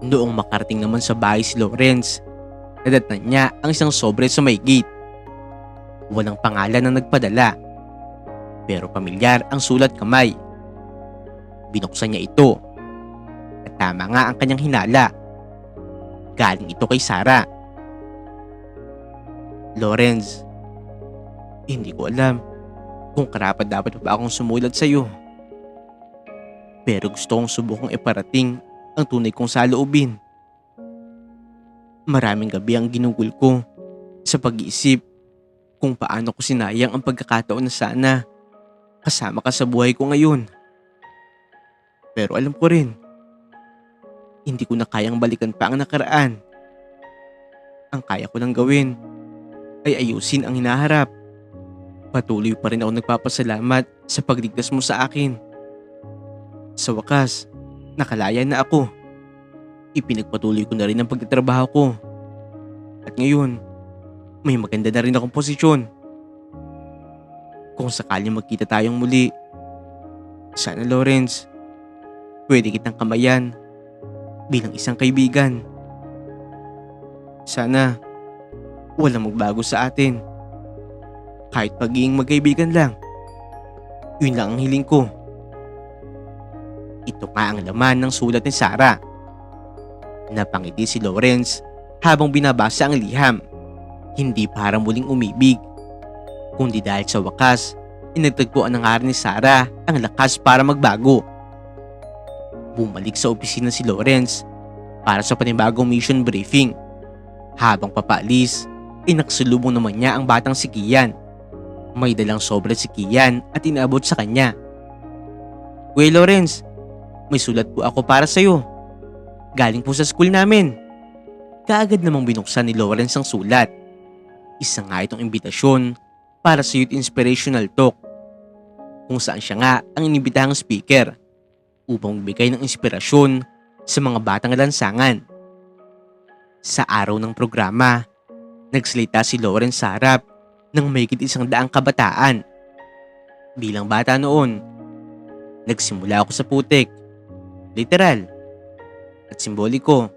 Noong makarating naman sa bahay si Lawrence, nadatnan niya ang isang sobre sa may gate. Walang pangalan na nagpadala, pero pamilyar ang sulat kamay. Binuksan niya ito at tama nga ang kanyang hinala. Galing ito kay Sarah. "Lawrence, hindi ko alam kung karapat dapat pa ba akong sumulat sa iyo. Pero gusto kong subukang iparating ang tunay kong saloobin. Maraming gabi ang ginugol ko sa pag-iisip kung paano ko sinayang ang pagkakataon na sana kasama ka sa buhay ko ngayon. Pero alam ko rin, hindi ko na kayang balikan pa ang nakaraan. Ang kaya ko lang gawin ay ayusin ang hinaharap. Patuloy pa rin ako nagpapasalamat sa pagligtas mo sa akin. Sa wakas, nakalaya na ako. Ipinagpatuloy ko na rin ang pagtatrabaho ko. At ngayon, may maganda na rin akong posisyon. Kung sakaling magkita tayong muli, sana Lawrence, pwede kitang kamayan bilang isang kaibigan. Sana walang magbago sa atin. Kahit pagiging magkaibigan lang. Yun lang ang hiling ko." Ito nga ang laman ng sulat ni Sarah. Napangiti si Lawrence habang binabasa ang liham. Hindi para muling umibig, kundi dahil sa wakas, inagtagpuan na nga rin ni Sarah ang lakas para magbago. Bumalik sa opisina si Lawrence para sa panibagong mission briefing. Habang papaalis, inaksulubong naman niya ang batang si Kian. May dalang sobra si Kian at inaabot sa kanya. "Kuya Lawrence, may sulat po ako para sa'yo. Galing po sa school namin." Kaagad namang binuksan ni Lawrence ang sulat. Isa nga itong imbitasyon para sa Youth Inspirational Talk, kung saan siya nga ang inibitahang speaker upang magbigay ng inspirasyon sa mga batang lansangan. Sa araw ng programa, nagsalita si Lawrence sa harap ng mahigit 100 kabataan. Bilang bata noon, nagsimula ako sa putik, literal at simboliko.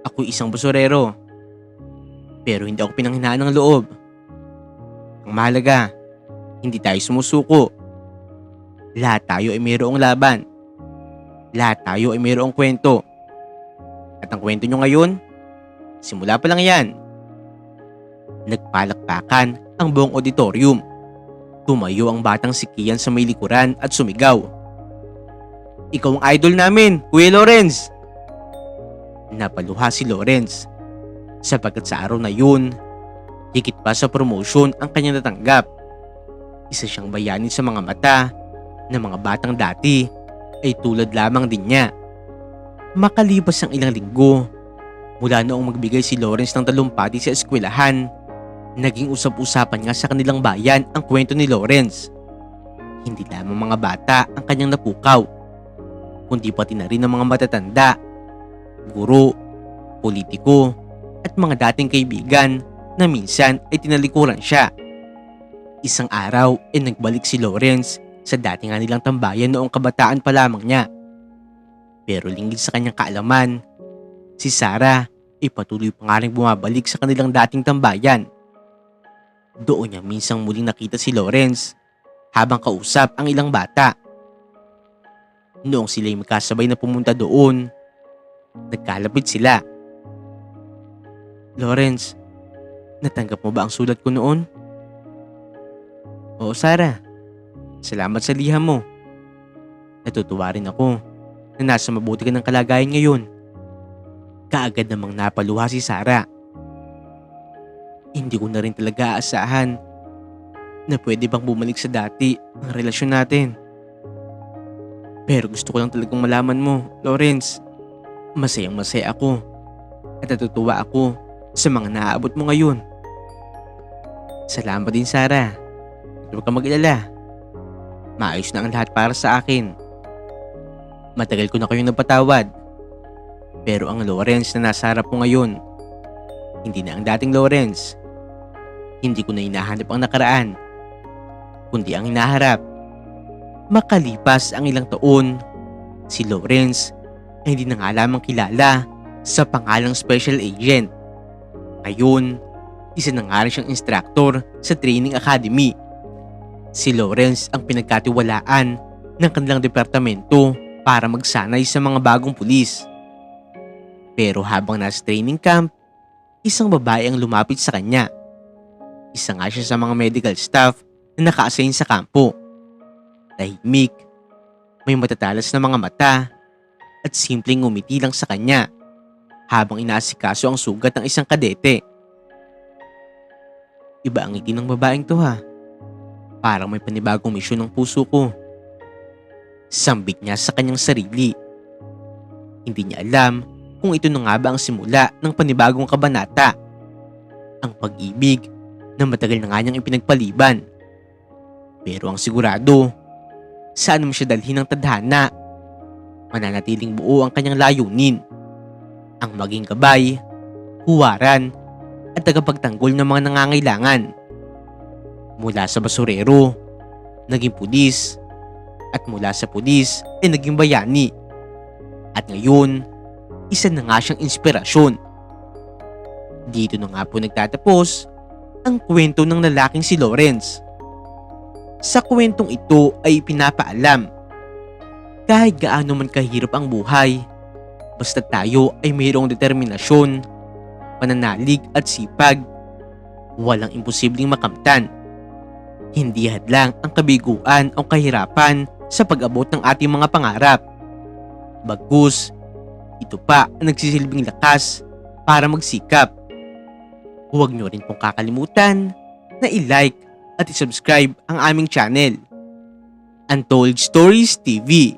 Ako'y isang basurero, pero hindi ako pinanghinaan ng loob. Ang mahalaga, hindi tayo sumusuko. Lahat tayo ay mayroong laban. Lahat tayo ay mayroong kwento. At ang kwento nyo ngayon, simula pa lang yan. Nagpalakpakan ang buong auditorium. Tumayo ang batang si Kian sa may likuran at sumigaw. Ikaw ang idol namin, Kuya Lawrence! Napaluha si Lawrence sapagkat sa araw na yun, higit pa sa promotion ang kanyang natanggap. Isa siyang bayani sa mga mata ng mga batang dati ay tulad lamang din niya. Makalipas ang ilang linggo, mula noong magbigay si Lawrence ng talumpati sa eskwelahan, naging usap-usapan nga sa kanilang bayan ang kwento ni Lawrence. Hindi lamang mga bata ang kanyang napukaw, kundi pati na rin ang mga matatanda, guro, politiko, at mga dating kaibigan na minsan ay tinalikuran siya. Isang araw ay nagbalik si Lawrence sa dati nga nilang tambayan noong kabataan pa lamang niya. Pero lingid sa kanyang kaalaman, si Sarah ay patuloy pa nga rin bumabalik sa kanilang dating tambayan. Doon niya minsang muling nakita si Lawrence habang kausap ang ilang bata. Noong sila'y magkasabay na pumunta doon, nagkalapit sila. Lawrence, natanggap mo ba ang sulat ko noon? Oo, Sarah. Salamat sa liham mo. Natutuwa rin ako na nasa mabuti ka ng kalagayan ngayon. Kaagad namang napaluha si Sarah. Hindi ko na rin talaga aasahan na pwede bang bumalik sa dati ang relasyon natin. Pero gusto ko lang talagang malaman mo, Lawrence. Masayang masaya ako at natutuwa ako sa mga naaabot mo ngayon. Salamat din, Sarah. Huwag kang mag-alala. Maayos na ang lahat para sa akin. Matagal ko na kayong napatawad. Pero ang Lawrence na nasa harap ko ngayon, hindi na ang dating Lawrence. Hindi ko na hinahanap ang nakaraan, kundi ang hinaharap. Makalipas ang ilang taon, si Lawrence ay hindi na nga lamang kilala sa pangalang Special Agent. Ngayon, isa na nga rin siyang instructor sa training academy. Si Lawrence ang pinagkatiwalaan ng kanilang departamento para magsanay sa mga bagong pulis. Pero habang nasa training camp, isang babae ang lumapit sa kanya. Isa nga siya sa mga medical staff na naka-assign sa kampo. Tahimik, may matatalas na mga mata at simpleng ngumiti lang sa kanya habang inaasikaso ang sugat ng isang kadete. Iba ang ngiti ng babaeng to ha. Parang may panibagong misyon ng puso ko. Sambit niya sa kanyang sarili. Hindi niya alam kung ito na nga ba ang simula ng panibagong kabanata. Ang pag-ibig na matagal na nga niyang ipinagpaliban. Pero ang sigurado, saan mo siya dalhin ng tadhana, mananatiling buo ang kanyang layunin. Ang maging gabay, huwaran, at tagapagtanggol ng mga nangangailangan. Mula sa basurero, naging pulis, at mula sa pulis ay naging bayani. At ngayon, isa na nga siyang inspirasyon. Dito na nga po nagtatapos ang kwento ng lalaking si Lawrence. Sa kwentong ito ay pinapaalam, kahit gaano man kahirap ang buhay, basta tayo ay mayroong determinasyon, pananalig at sipag, walang imposibleng makamtan. Hindi hadlang ang kabiguan o kahirapan sa pag-abot ng ating mga pangarap. Bagkus, ito pa ang nagsisilbing lakas para magsikap. Huwag nyo rin pong kakalimutan na i-like at i-subscribe ang aming channel, Untold Stories TV.